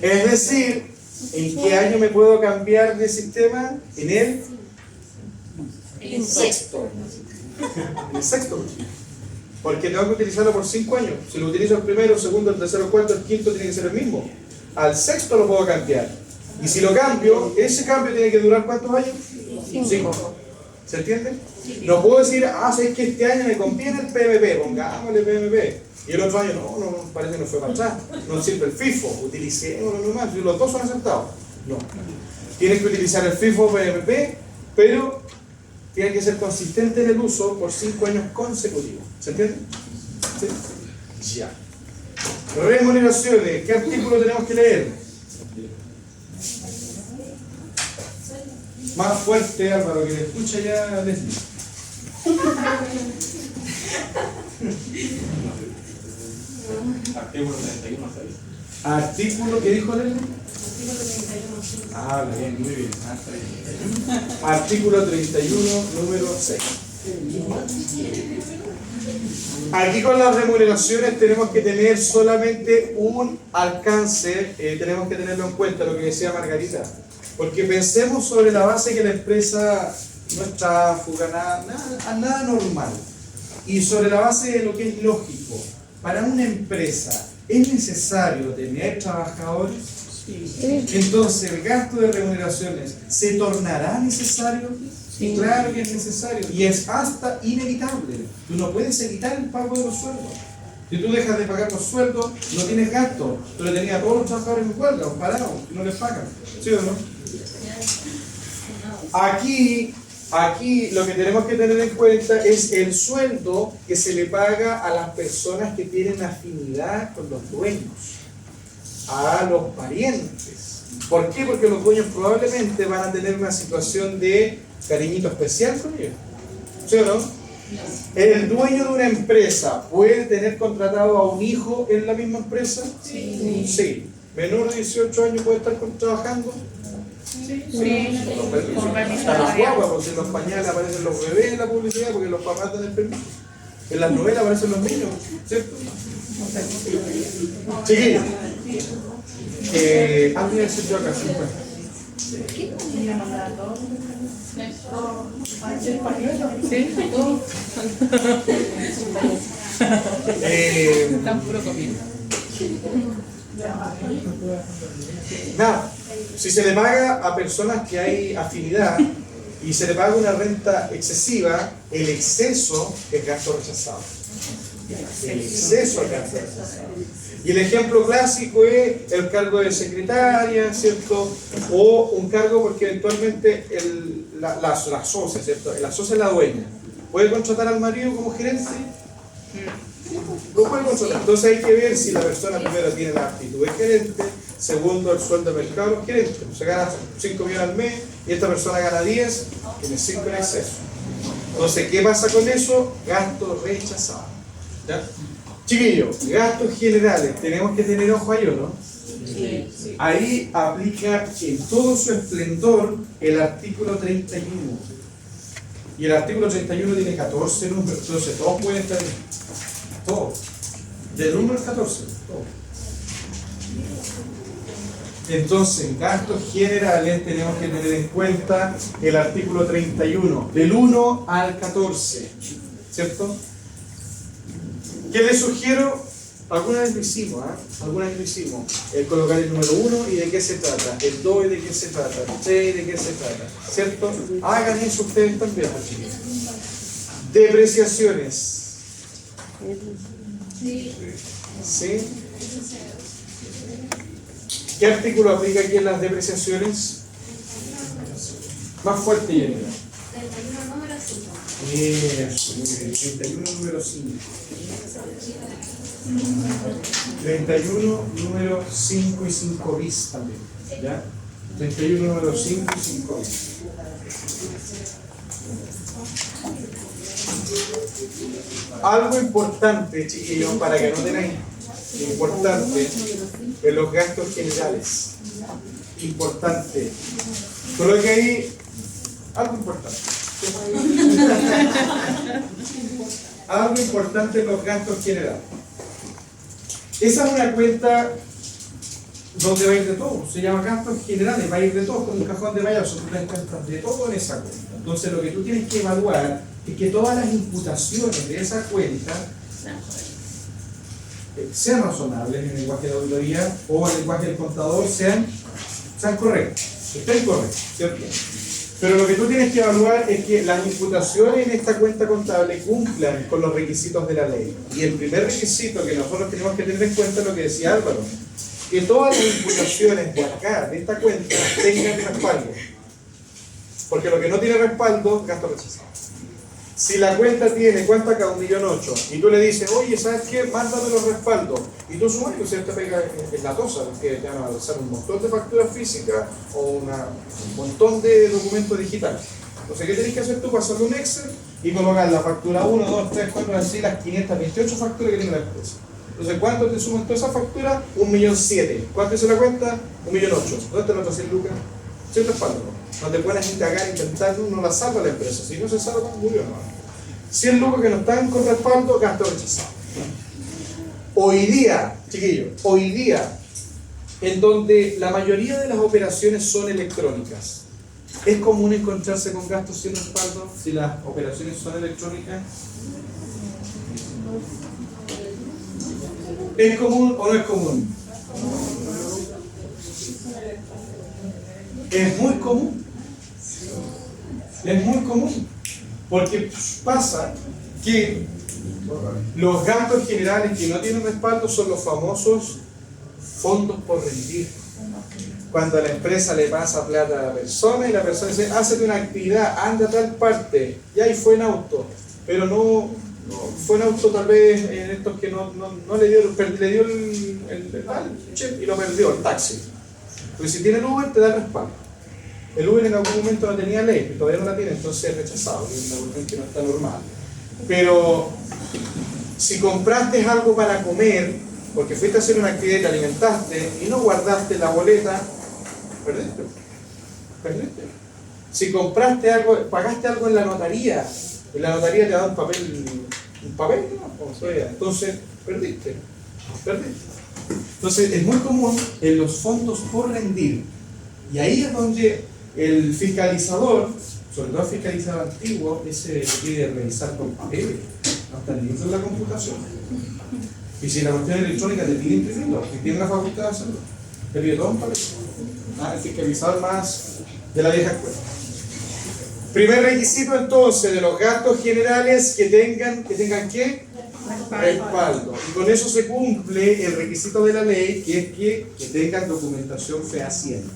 Es decir, ¿en qué año me puedo cambiar de sistema? En el sexto. En el sexto. Porque tengo que utilizarlo por 5 años. Si lo utilizo el primero, el segundo, el tercero, el cuarto, el quinto tiene que ser el mismo. Al sexto lo puedo cambiar. Y si lo cambio, ese cambio tiene que durar ¿cuántos años? 5. ¿Se entiende? No puedo decir, sabes que este año me conviene el PMP, pongámosle PMP. Y el otro año, no, parece que no fue para atrás. No sirve el FIFO, utilicémoslo nomás. Y los dos son aceptados. No. Tienes que utilizar el FIFO PMP, pero tiene que ser consistente en el uso por 5 años consecutivos. ¿Se entiende? ¿Sí? Ya. Remuneraciones. ¿Qué artículo tenemos que leer? Más fuerte, Álvaro, que le escucha ya Leslie. Artículo 31, ¿sabes? Artículo, ¿qué dijo Leslie? Ah, bien, muy bien. Artículo 31, número 6. Aquí con las remuneraciones tenemos que tener solamente un alcance, tenemos que tenerlo en cuenta, lo que decía Margarita. Porque pensemos sobre la base que la empresa no está fuga, nada normal. Y sobre la base de lo que es lógico. Para una empresa, ¿es necesario tener trabajadores? Sí. Entonces, ¿el gasto de remuneraciones se tornará necesario? Sí. Claro que es necesario. Y es hasta inevitable. Tú no puedes evitar el pago de los sueldos. Si tú dejas de pagar los sueldos, no tienes gasto. Tú le tenías a todos los trabajadores en huelga, parados, no les pagan. ¿Sí o no? Aquí lo que tenemos que tener en cuenta es el sueldo que se le paga a las personas que tienen afinidad con los dueños, a los parientes. ¿Por qué? Porque los dueños probablemente van a tener una situación de cariñito especial con ellos. ¿Sí o no? ¿El dueño de una empresa puede tener contratado a un hijo en la misma empresa? Sí. Sí. ¿Menor de 18 años puede estar trabajando? Sí. Están las guaguas, porque en los pañales aparecen los bebés en la publicidad, porque los papás dan el permiso. En las novelas aparecen los niños, ¿cierto? Chiquillos. Algo iba a decir yo acá, Están puro comiendo. Nada, si se le paga a personas que hay afinidad y se le paga una renta excesiva, el exceso es gasto rechazado. El exceso es gasto rechazado. Y el ejemplo clásico es el cargo de secretaria, ¿cierto? O un cargo porque eventualmente la socia, ¿cierto? La socia es la dueña. ¿Puede contratar al marido como gerente? Lo puede contratar. Entonces hay que ver si la persona primero tiene la actitud de gerente, segundo el sueldo de mercado de gerente. Se gana 5 millones al mes y esta persona gana 10, tiene 5 en exceso. Entonces, ¿qué pasa con eso? Gasto rechazado. ¿Ya? Chiquillos, gastos generales, tenemos que tener ojo ahí, ¿o no? Sí. Ahí aplica en todo su esplendor el artículo 31. Y el artículo 31 tiene 14 números, entonces todos pueden estar ahí. Todos. Del 1 al 14, todos. Entonces, gastos generales tenemos que tener en cuenta el artículo 31, del 1 al 14, ¿cierto? ¿Qué les sugiero? Alguna vez lo hicimos, Alguna vez lo hicimos. El colocar el número 1 y de qué se trata, el 2 y de qué se trata, el 3 y de qué se trata, ¿cierto? Hagan eso ustedes también, chicos. Depreciaciones. ¿Sí? ¿Qué artículo aplica aquí en las depreciaciones? Más fuerte, Jenny. 31 número 5. Eso, muy bien. 31 número 5. 31 número 5 y 5 bis también. ¿Ya? 31 número 5 y 5 bis. Algo importante, chiquillos, para que no tengáis importante en los gastos generales. Importante. Coloque ahí algo importante. Algo importante en los gastos generales. Esa es una cuenta donde va a ir de todo. Se llama gastos generales, va a ir de todo, como un cajón de payaso. Tú te encuentras de todo en esa cuenta. Entonces lo que tú tienes que evaluar es que todas las imputaciones de esa cuenta sean razonables en el lenguaje de auditoría o en el lenguaje del contador, sean correctos, estén correctos, ¿cierto? Pero lo que tú tienes que evaluar es que las imputaciones en esta cuenta contable cumplan con los requisitos de la ley. Y el primer requisito que nosotros tenemos que tener en cuenta es lo que decía Álvaro, que todas las imputaciones de acá, de esta cuenta, tengan respaldo. Porque lo que no tiene respaldo, gasto rechazado. Si la cuenta tiene, ¿cuánto acá? 1.008.000, y tú le dices, oye, ¿sabes qué? Mándame los respaldos. Y tú sumas, que se te pega en la tosa, porque te van a hacer un montón de facturas físicas o un montón de documentos digitales. Entonces, ¿qué tienes que hacer tú? Pasarle un Excel y colocar la factura 1, 2, 3, 4, así las 528 facturas que tiene la empresa. Entonces, ¿cuánto te suman toda esa factura? 1.007.000. ¿Cuánto dice la cuenta? 1.008.000. ¿Dónde está la otra 100 lucas? Sin respaldo. No te puedes indagar, intentarlo, no la salva la empresa. Si no se salva, murió, no. 100 lucas que no están con respaldo, gasto rechazado. Hoy día, chiquillos, hoy día, en donde la mayoría de las operaciones son electrónicas, ¿es común encontrarse con gastos sin respaldo si las operaciones son electrónicas? ¿Es común o no es común? Es muy común. Es muy común. Porque pasa que los gastos generales que no tienen respaldo son los famosos fondos por rendir. Cuando a la empresa le pasa plata a la persona y la persona dice, hazte una actividad, anda a tal parte, y ahí fue en auto, pero no fue en auto tal vez en estos que no le dio, le dio el chip y lo perdió, el taxi. Porque si tiene el Uber te da respaldo. El Uber en algún momento no tenía ley, pero todavía no la tiene, entonces es rechazado, es una cuestión que no está normal. Pero si compraste algo para comer, porque fuiste a hacer una actividad y te alimentaste y no guardaste la boleta, perdiste. Si compraste algo, pagaste algo en la notaría te da un papel, ¿no? O sea, entonces perdiste. Entonces es muy común en los fondos por rendir, y ahí es donde el fiscalizador, sobre todo el fiscalizador antiguo, ese que pide revisar con papel, no está ni en la computación. Y si la cuestión electrónica te pide imprimirlo, si tiene la facultad de hacerlo, te pide todo un papel. El fiscalizador más de la vieja escuela. Primer requisito entonces de los gastos generales, que tengan ¿qué? Respaldo. Y con eso se cumple el requisito de la ley, que es que tengan documentación fehaciente,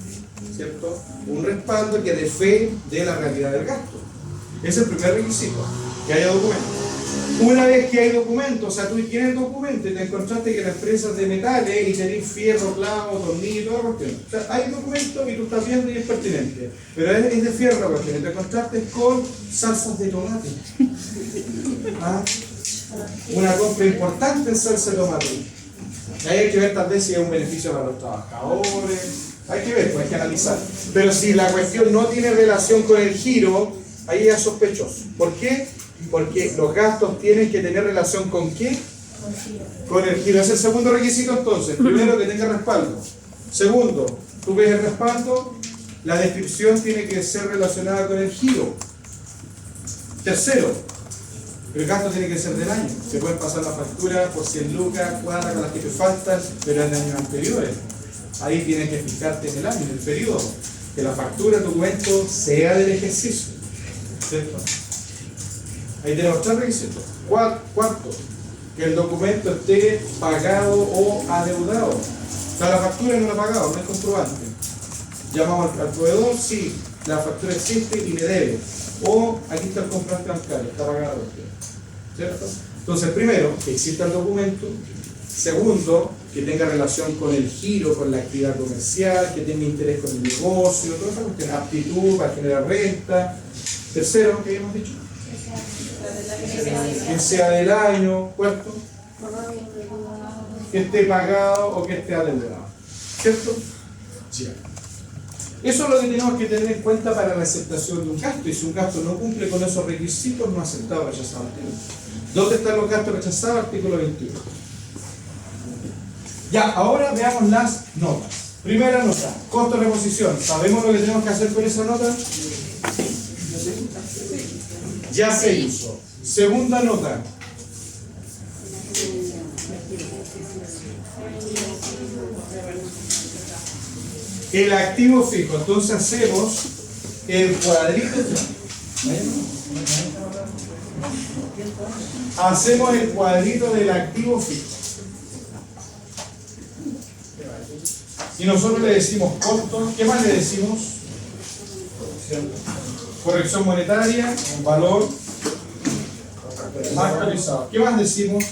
¿cierto? Un respaldo que dé fe de la realidad del gasto. Ese es el primer requisito, que haya documentos. Una vez que hay documentos, o sea, tú tienes documento y te encontraste que la empresa es de metales y tenés fierro, clavo, tornillo y toda la cuestión. O sea, hay documentos y tú estás viendo y es pertinente. Pero es de fierro la cuestión. Y te encontraste con salsas de tomate. ¿Ah? Una compra importante en salsa de tomate. Y ahí hay que ver tal vez si es un beneficio para los trabajadores. Hay que ver, pues hay que analizar. Pero si la cuestión no tiene relación con el giro, ahí es sospechoso. ¿Por qué? Porque los gastos tienen que tener relación ¿con qué? Con el giro. Es el segundo requisito entonces. Primero, que tenga respaldo. Segundo, tú ves el respaldo, la descripción tiene que ser relacionada con el giro. Tercero, el gasto tiene que ser del año. Se pueden pasar la factura por 100 lucas, cuadra con las que te faltan, pero en años anteriores. Ahí tienes que fijarte en el año, en el periodo. Que la factura, el documento, sea del ejercicio. ¿Cierto? Ahí tenemos tres requisitos. Cuarto, que el documento esté pagado o adeudado. O sea, la factura no la ha pagado, no es comprobante. Llamamos al proveedor, sí, la factura existe y me debe. O aquí está el comprobante bancario, está pagado. ¿Cierto? Entonces, primero, que exista el documento. Segundo, que tenga relación con el giro, con la actividad comercial, que tenga interés con el negocio, toda esa cuestión, aptitud para generar renta. Tercero, ¿qué hemos dicho? Que sea del año. Cuarto, que esté pagado o que esté adeudado. ¿Cierto? Sí. Eso es lo que tenemos que tener en cuenta para la aceptación de un gasto. Y si un gasto no cumple con esos requisitos, no aceptado o rechazado. ¿Dónde están los gastos rechazados? Artículo 21. Ya, ahora veamos las notas. Primera nota, costo de reposición. ¿Sabemos lo que tenemos que hacer con esa nota? Ya se hizo. Segunda nota. el activo fijo. Entonces hacemos el cuadrito. Hacemos el cuadrito del activo fijo. Y nosotros le decimos costo. ¿Qué más le decimos? Corrección monetaria, valor actualizado. ¿Qué más decimos?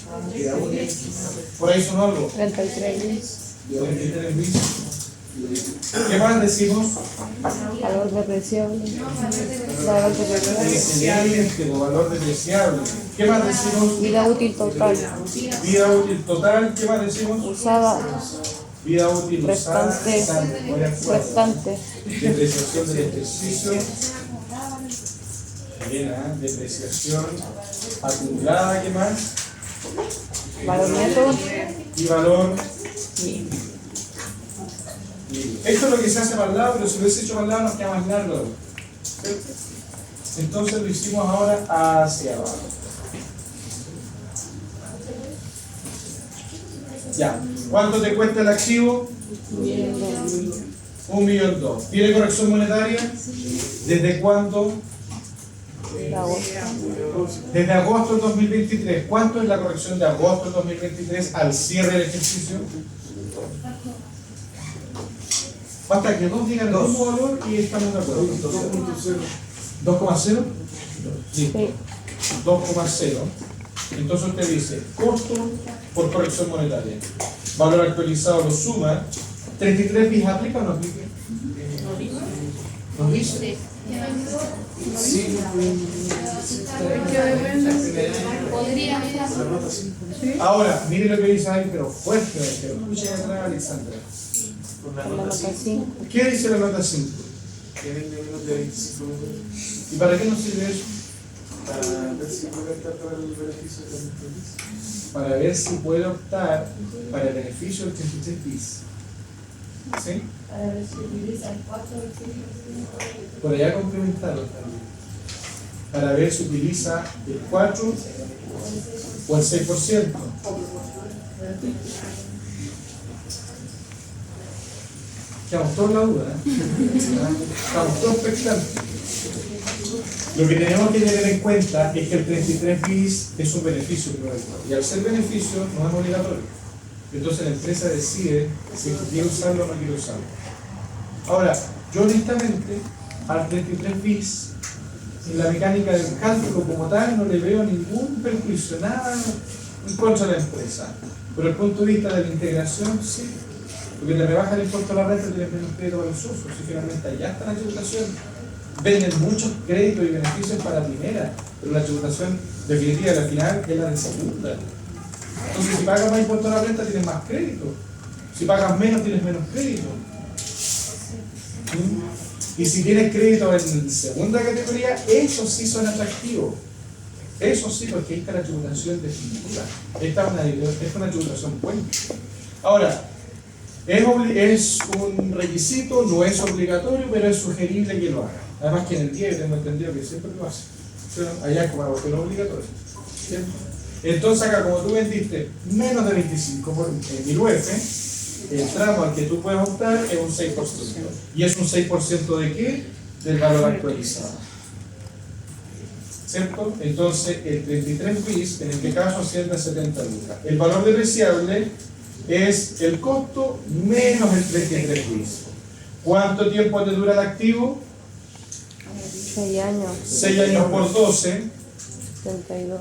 Por ahí son algo. 33. 33 bis. ¿Qué más decimos? Valor depreciable. Valor depreciable. Excelente, valor depreciable. ¿Qué más decimos? Vida útil total. Vida útil total. ¿Qué más decimos? Usada. Vida útil usada. Restante. Restante. Depreciación del ejercicio. Bien, depreciación acumulada. ¿Qué más? Valor neto. Y valor. Esto es lo que se hace para el lado, pero si lo hubiese hecho para el lado nos queda más largo. ¿Cierto? Entonces lo hicimos ahora hacia abajo. Ya. ¿Cuánto te cuesta el activo? 1.200.000. ¿Tiene corrección monetaria? ¿Desde cuándo? Desde agosto del 2023. ¿Cuánto es la corrección de agosto del 2023 al cierre del ejercicio? Basta que dos digan el mismo valor y estamos de acuerdo. 2,0. Listo. 2,0. Entonces usted dice costo por corrección monetaria. Valor actualizado lo suma. 33 bis aplica o no aplica. ¿Nos dice? Sí. Podría Ahora, mire lo que dice ahí, pero fuerte, pero escuchen atrás, Alexandra. Por la Con la nota nota 5, 5. ¿Qué dice la nota 5? que vende menos de 25 minutos, ¿Y para qué nos sirve eso? para ver si puede optar para el beneficio de la empresa. Para ver si puede optar para el beneficio del 33 bis. ¿Sí? Para ver si utiliza el 4 o el 5. Por allá complementarlo también. Para ver si utiliza el 4 o el 6%. Quedamos todos en la duda, ¿eh? Estamos todos expectantes. Lo que tenemos que tener en cuenta es que el 33 bis es un beneficio primero. Y al ser beneficio no es obligatorio. Entonces la empresa decide si quiere usarlo o no quiere usarlo. Ahora, yo honestamente al 33 bis en la mecánica del cálculo como tal no le veo ningún perjuicio, nada en contra de la empresa. Pero desde el punto de vista de la integración, sí. Porque te rebaja el impuesto a la renta y tienes menos crédito para los usos. Y finalmente allá está la tributación. Venden muchos créditos y beneficios para la primera, pero la tributación definitiva de la final es la de segunda. Entonces, si pagas más impuesto a la renta, tienes más crédito. Si pagas menos, tienes menos crédito. Y si tienes crédito en segunda categoría, esos sí son atractivos. Eso sí, porque ahí está la tributación definitiva. Esta es una tributación buena. Ahora, es un requisito, no es obligatorio, pero es sugerible que lo haga. Además que en el día yo tengo entendido que siempre lo hace. Allá es como algo que no es obligatorio. ¿Cierto? Entonces acá, como tú vendiste menos de 25 por el UF, el tramo al que tú puedes optar es un 6%. ¿Y es un 6% de qué? Del valor actualizado. ¿Cierto? Entonces el 33 bis, en este caso asciende a 70 lucas. El valor depreciable es el costo menos el 33 bis. ¿Cuánto tiempo te dura el activo? 6 años. 6 años por 12, 72.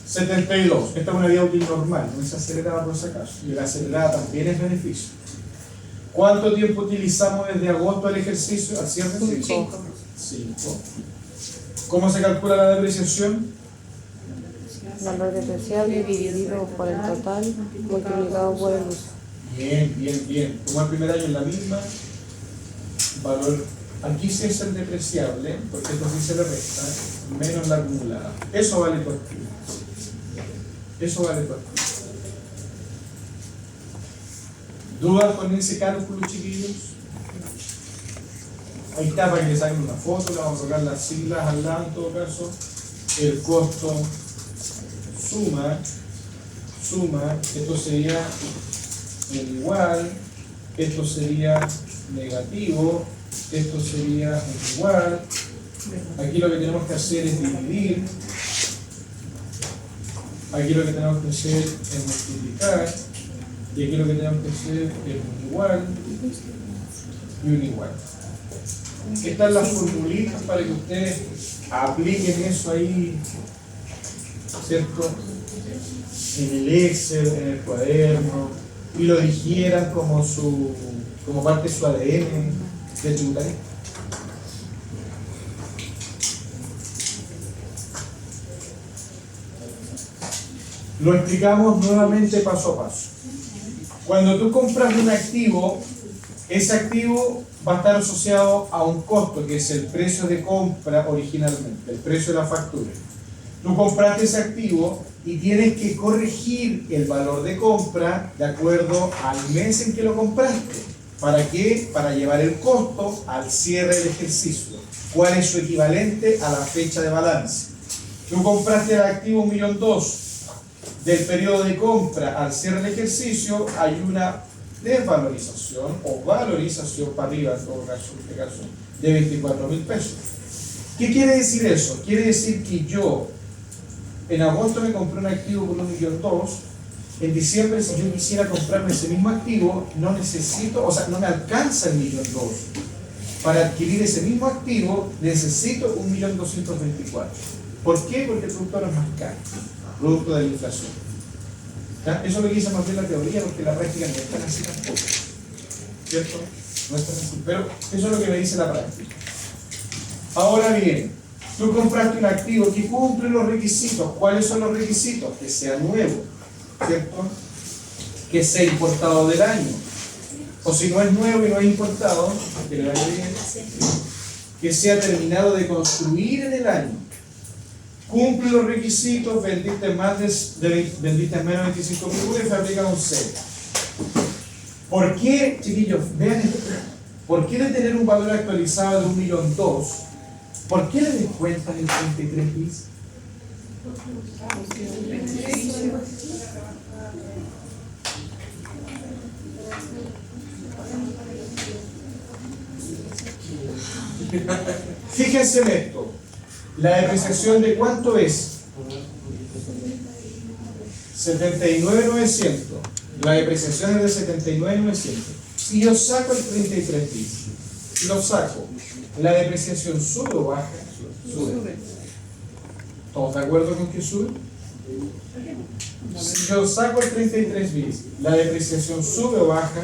72. Esta es una vida útil normal, no es acelerada por si acaso. Y la acelerada también es beneficio. ¿Cuánto tiempo utilizamos desde agosto al ejercicio? ¿Al cierre? 5. 5. ¿Cómo se calcula la depreciación? Valor depreciable dividido por el total multiplicado por el uso. Bien, bien, bien. Como el primer año en la misma, valor. Aquí sí es el depreciable, porque esto sí se le resta, menos la acumulada. Eso vale tu activo. Eso vale tu activo. ¿Dudas con ese cálculo, chiquillos? Ahí está para que le saquen una foto, le vamos a sacar las siglas al lado en todo caso. El costo suma, esto sería el igual esto sería negativo, esto sería igual. Aquí lo que tenemos que hacer es dividir. Aquí lo que tenemos que hacer es multiplicar. Y aquí lo que tenemos que hacer es un igual y un igual. Están las formulitas para que ustedes apliquen eso ahí, ¿cierto? En el Excel, en el cuaderno, y lo digieran como parte de su ADN de tributario. Lo explicamos nuevamente paso a paso. Cuando tú compras un activo, ese activo va a estar asociado a un costo, que es el precio de compra originalmente, el precio de la factura. Tú compraste ese activo y tienes que corregir el valor de compra de acuerdo al mes en que lo compraste. ¿Para qué? Para llevar el costo al cierre del ejercicio. ¿Cuál es su equivalente a la fecha de balance? Tú compraste el activo 1.200.000. Del periodo de compra al cierre del ejercicio hay una desvalorización o valorización para arriba, en todo caso, en este caso, de 24.000 pesos. ¿Qué quiere decir eso? Quiere decir que yo en agosto me compré un activo por 1.200.000, en diciembre si yo quisiera comprarme ese mismo activo, no necesito, o sea, no me alcanza el 1.200.000. Para adquirir ese mismo activo necesito 1.224.000. ¿Por qué? Porque el producto ahora es más caro, producto de la inflación. ¿Ya? Eso es lo que dice más bien la teoría, porque la práctica no es tan así tampoco, ¿cierto? No es tan así, pero eso es lo que me dice la práctica. Ahora bien, tú compraste un activo que cumple los requisitos. ¿Cuáles son los requisitos? Que sea nuevo, ¿cierto? Que sea importado del año. O si no es nuevo y no es importado, que le vaya bien, que sea terminado de construir en el año. Cumple los requisitos, vendiste menos de 25.000 y fabrica un cero. ¿Por qué, chiquillos? Vean esto. ¿Por qué de tener un valor actualizado de 1.200.000? ¿Por qué le descuentan el 33 bis? Fíjense en esto. La depreciación de ¿cuánto es? 79.900. La depreciación es de 79.900. Si yo saco el 33 bis, si lo saco, ¿la depreciación sube o baja? Sube. ¿Todos de acuerdo con que sube? Si yo saco el 33 bis, ¿la depreciación sube o baja?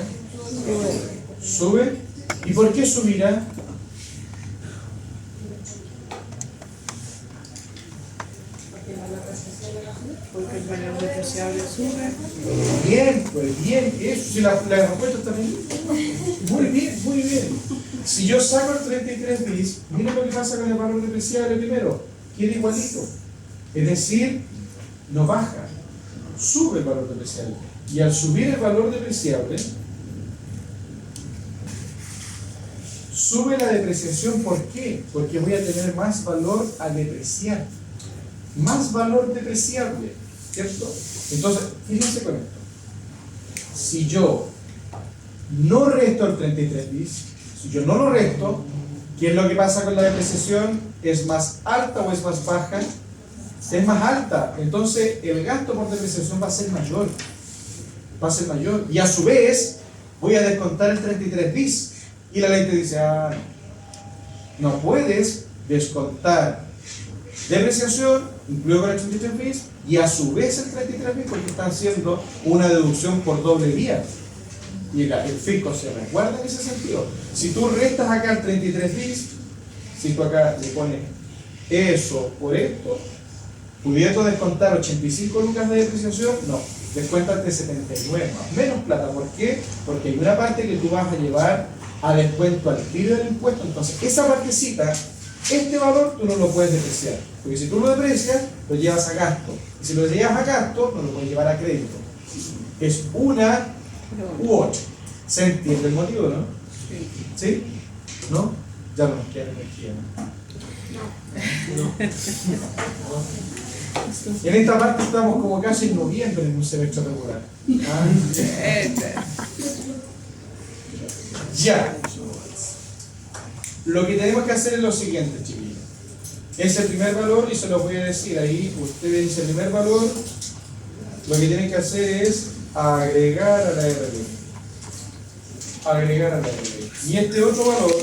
Sube. ¿Y por qué subirá? Porque el valor depreciable sube. Bien, pues bien, eso. Si la respuesta está bien. Muy bien, muy bien. Si yo saco el 33 bis, miren lo que pasa con el valor depreciable primero. Queda igualito. Es decir, no baja, sube el valor depreciable. Y al subir el valor depreciable, sube la depreciación. ¿Por qué? Porque voy a tener más valor al depreciar. Más valor depreciable, ¿cierto? Entonces, fíjense con esto. Si yo no resto el 33 bis, si yo no lo resto, ¿qué es lo que pasa con la depreciación? ¿Es más alta o es más baja? Es más alta. Entonces, el gasto por depreciación va a ser mayor. Va a ser mayor. Y a su vez, voy a descontar el 33 bis. Y la ley te dice, no puedes descontar depreciación, incluido con el 33 bis, y a su vez el 33 bis, porque están haciendo una deducción por doble vía. Y el fisco se resguarda en ese sentido. Si tú restas acá el 33 bis, si tú acá le pones eso por esto, pudiendo descontar 85 lucas de depreciación, no, descuéntate 79, más menos plata. ¿Por qué? Porque hay una parte que tú vas a llevar a descuento al tiro del impuesto. Entonces, esa partecita, este valor tú no lo puedes depreciar, porque si tú lo deprecias, lo llevas a gasto, y si lo llevas a gasto, no lo puedes llevar a crédito. Es una u 8. ¿Se entiende el motivo, no? ¿Sí? ¿No? Ya no nos queda energía, ¿no? En esta parte estamos como casi en noviembre en un semestre regular. Ya. Lo que tenemos que hacer es lo siguiente, chiquillos. Es el primer valor y se lo voy a decir ahí. Ustedes dicen el primer valor. Lo que tienen que hacer es agregar a la RB. Agregar a la RB. Y este otro valor,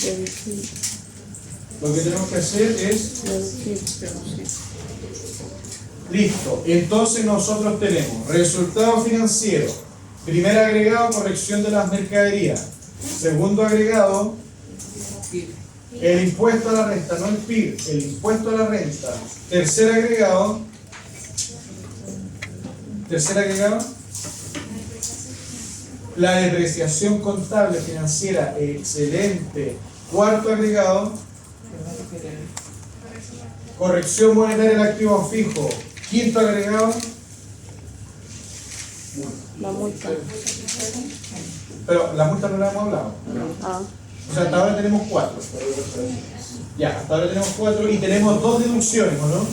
Deducir. lo que tenemos que hacer es... Deducir. Listo. Entonces nosotros tenemos resultado financiero. Primer agregado, corrección de las mercaderías. Segundo agregado, el impuesto a la renta, no el PIB, el impuesto a la renta. Tercer agregado, la depreciación contable financiera, excelente. Cuarto agregado, corrección monetaria del activo fijo. Quinto agregado, La multa. pero la multa no la hemos hablado. Ah, O sea, hasta ahora tenemos 4. Ya, hasta ahora tenemos 4 y tenemos 2 deducciones, ¿o no?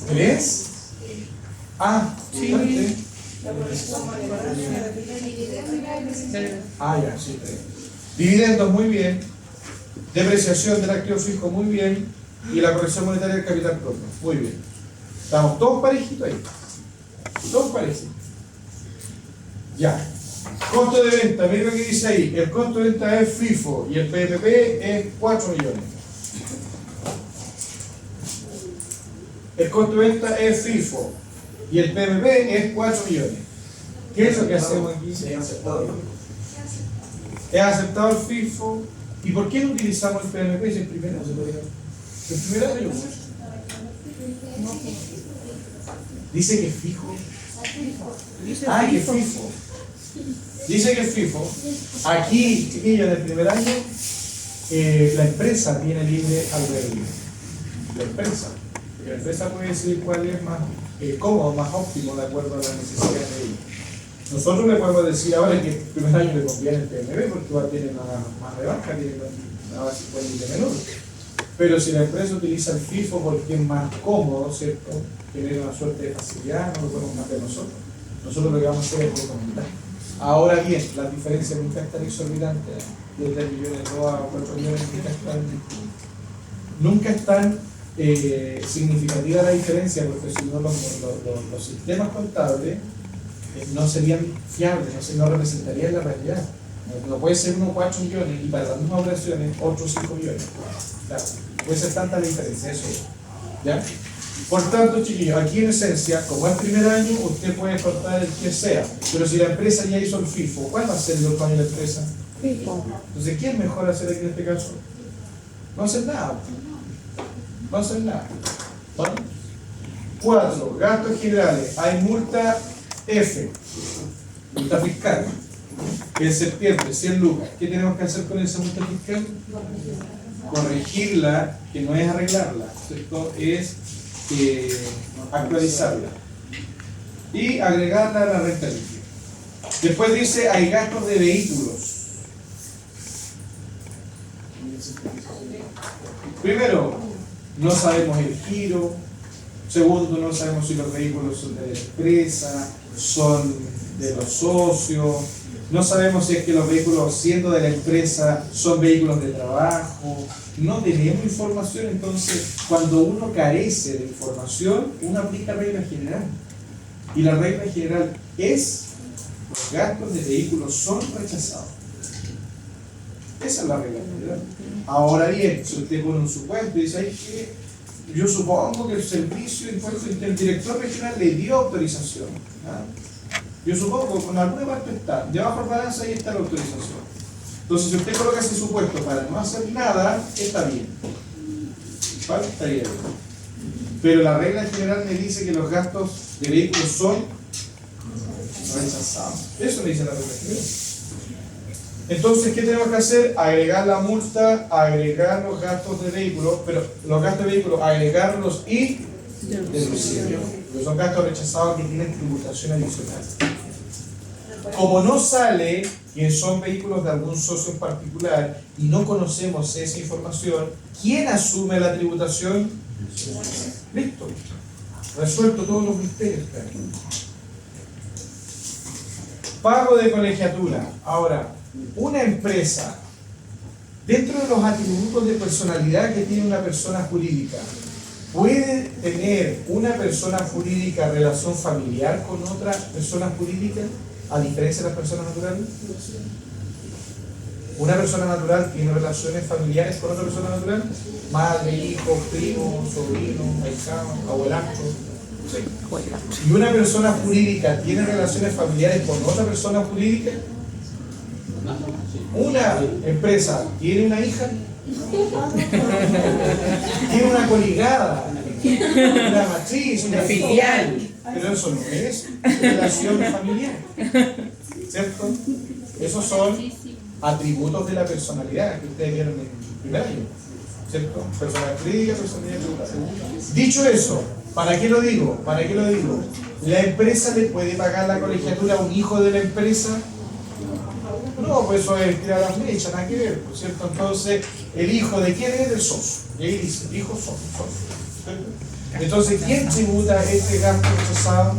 3. Ah, sí. Ah, ya, sí, 3. Dividendos, muy bien. Depreciación del activo fijo, muy bien. Y la corrección monetaria del capital propio, muy bien. Estamos todos parejitos ahí. Todos parejitos. Ya. Costo de venta, miren lo que dice ahí. El costo de venta es FIFO y el PPP es 4 millones. El costo de venta es FIFO y el PPP es 4 millones. ¿Qué es lo que hacemos aquí? Sí, aceptado. ¿Es aceptado el FIFO? ¿Y por qué no utilizamos el PMP si en primera? En primera año. Dice que es fijo. Ah, que es FIFO. Dice que es FIFO. Aquí, chiquillos, en el primer año, la empresa tiene libre albedrío. La empresa. La empresa puede decidir cuál es más cómodo, más óptimo de acuerdo a las necesidades de ella. Nosotros le podemos decir ahora que el primer año le conviene el PMB porque va a tener una más rebaja, tiene una base de menor. Pero si la empresa utiliza el FIFO porque es más cómodo, ¿cierto? Tiene una suerte de facilidad, no lo podemos cambiar nosotros. Nosotros lo que vamos a hacer es recomendar. Ahora bien, las diferencias nunca están exorbitantes, de 3 millones a 4 millones nunca están significativa la diferencia, porque si no los sistemas contables no serían fiables, no representarían la realidad. No puede ser uno 4 millones y para las mismas operaciones otros 5 millones. Claro, puede ser tanta la diferencia, eso. ¿Ya? Por tanto, chiquillos, aquí en esencia, como es primer año, usted puede cortar el que sea, pero si la empresa ya hizo el FIFO, ¿cuál va a ser el otro año de la empresa? FIFO. Entonces, ¿qué es mejor hacer aquí en este caso? No hacer nada. No hacer nada. ¿Vale? 4. Gastos generales. Hay multa F. Multa fiscal. En septiembre, 100 lucas. ¿Qué tenemos que hacer con esa multa fiscal? Corregirla, que no es arreglarla, ¿cierto? Es actualizarla. Y agregarla a la renta líquida. Después dice, hay gastos de vehículos. Primero, no sabemos el giro. Segundo, no sabemos si los vehículos son de la empresa, son de los socios. No sabemos si es que los vehículos, siendo de la empresa, son vehículos de trabajo. No tenemos información, entonces, cuando uno carece de información, uno aplica regla general. Y la regla general es, los gastos de vehículos son rechazados. Esa es la regla general. Ahora bien, si usted pone un supuesto y dice, que yo supongo que el servicio, el director regional le dio autorización. ¿Ah? Yo supongo que con alguna parte está, debajo del balance ahí está la autorización. Entonces, si usted coloca ese supuesto para no hacer nada, está bien. ¿Vale? Estaría bien. Pero la regla general me dice que los gastos de vehículos son rechazados. Eso me dice la regla general. Entonces, ¿qué tenemos que hacer? Agregar la multa, agregar los gastos de vehículos, pero los gastos de vehículos, agregarlos y deducirlos. Porque son gastos rechazados que tienen tributación adicional. Como no sale que son vehículos de algún socio en particular y no conocemos esa información, ¿quién asume la tributación? Listo. Resuelto todos los misterios. Pago de colegiatura. Ahora, una empresa, dentro de los atributos de personalidad que tiene una persona jurídica, ¿puede tener una persona jurídica relación familiar con otra persona jurídica, a diferencia de las personas naturales? ¿Una persona natural tiene relaciones familiares con otra persona natural? Madre, hijo, primo, sobrino, ahijado, abuelastro. Sí. ¿Y una persona jurídica tiene relaciones familiares con otra persona jurídica? ¿Una empresa tiene una hija? ¿Tiene una coligada? ¿Una matriz? ¿Una filial? Pero eso no es relación familiar, ¿cierto? Esos son atributos de la personalidad que ustedes vieron en el primer año, ¿cierto? Personalidad jurídica, personalidad tributaria. Dicho eso, ¿para qué lo digo? ¿Para qué lo digo? ¿La empresa le puede pagar la colegiatura a un hijo de la empresa? No, pues eso es tirar las flechas, nada que ver, ¿cierto? Entonces, ¿el hijo de quién es? Del socio. Y ahí dice, hijo socio, ¿cierto? Entonces, ¿quién tributa este gasto rechazado?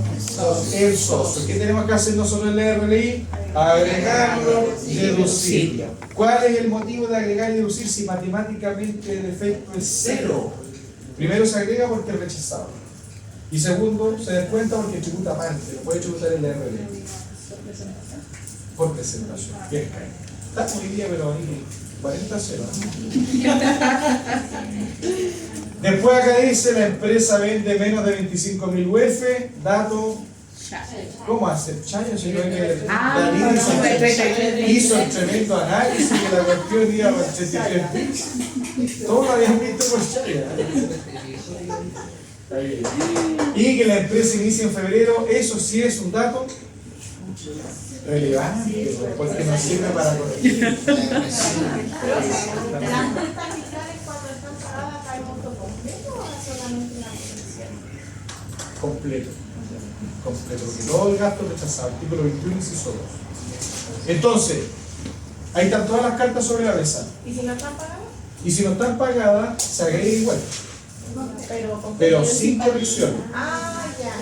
El socio. ¿Qué tenemos que hacer nosotros en el RLI? Agregarlo, deducirlo. ¿Cuál es el motivo de agregar y deducir si matemáticamente el efecto es cero? Primero se agrega porque es rechazado. Y segundo, se descuenta porque tributa aparte, lo puede tributar el RLI. Por presentación. Bien, está muy bien, pero ahí 40-0. Después acá dice, la empresa vende menos de 25.000 UF, dato. ¿Cómo hace? Chayo, si no hay que... David hizo el tremendo análisis de la cuestión iba por 83.000. Todos lo habían visto por Chayo. Y que la empresa inicia en febrero, eso sí es un dato relevante, porque nos sirve para corregir. ¿Las cuentas fiscales cuando están pagadas cae monto completo o solamente la potencial? Completo, porque todo el gasto rechazado, artículo 21, inciso 2. Entonces, ahí están todas las cartas sobre la mesa. ¿Y si no están pagadas? Y si no están pagadas, se agrega igual, pero sin corrección. Ah, ya.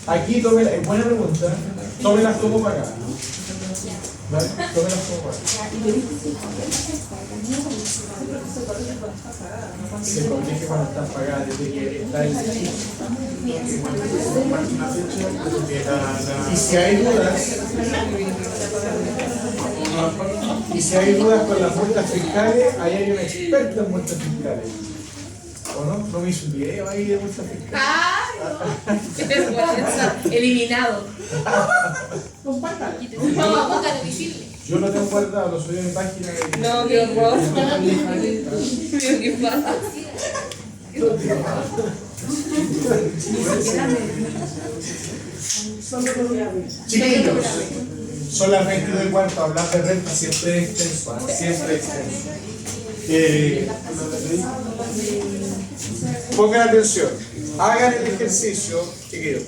Aquí tómela, es buena pregunta, tómelas como pagadas. ¿Vale? Tómelas como pagadas. Se corrige cuando están pagadas, desde que está el registro. Y si hay dudas con las multas fiscales, ahí hay un experto en multas fiscales. ¿O no? ¿No me hizo un video ahí de multas fiscales? ¡Qué vergüenza! Eliminado. Yo lo tengo guardado, lo subí en mi página. No, qué horror. ¿Qué pasa? Chiquillos, son las 22 y cuarto, hablar de renta siempre es extenso, siempre es extenso. Pongan atención, hagan el ejercicio, chiquillos,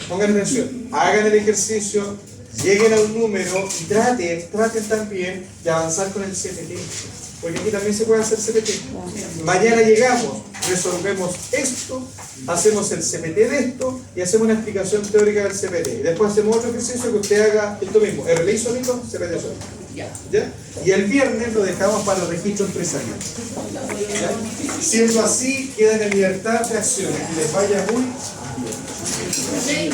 pongan atención, hagan el ejercicio, lleguen a un número y traten también de avanzar con el CPT, porque aquí también se puede hacer CPT. Mañana llegamos, resolvemos esto, hacemos el CPT de esto y hacemos una explicación teórica del CPT. Y después hacemos otro ejercicio que usted haga esto mismo, RLI solito, CPT solito. ¿Ya? Y el viernes lo dejamos para el registro empresarial. ¿Ya? Siendo así, quedan en libertad de acción. Que les vaya muy bien.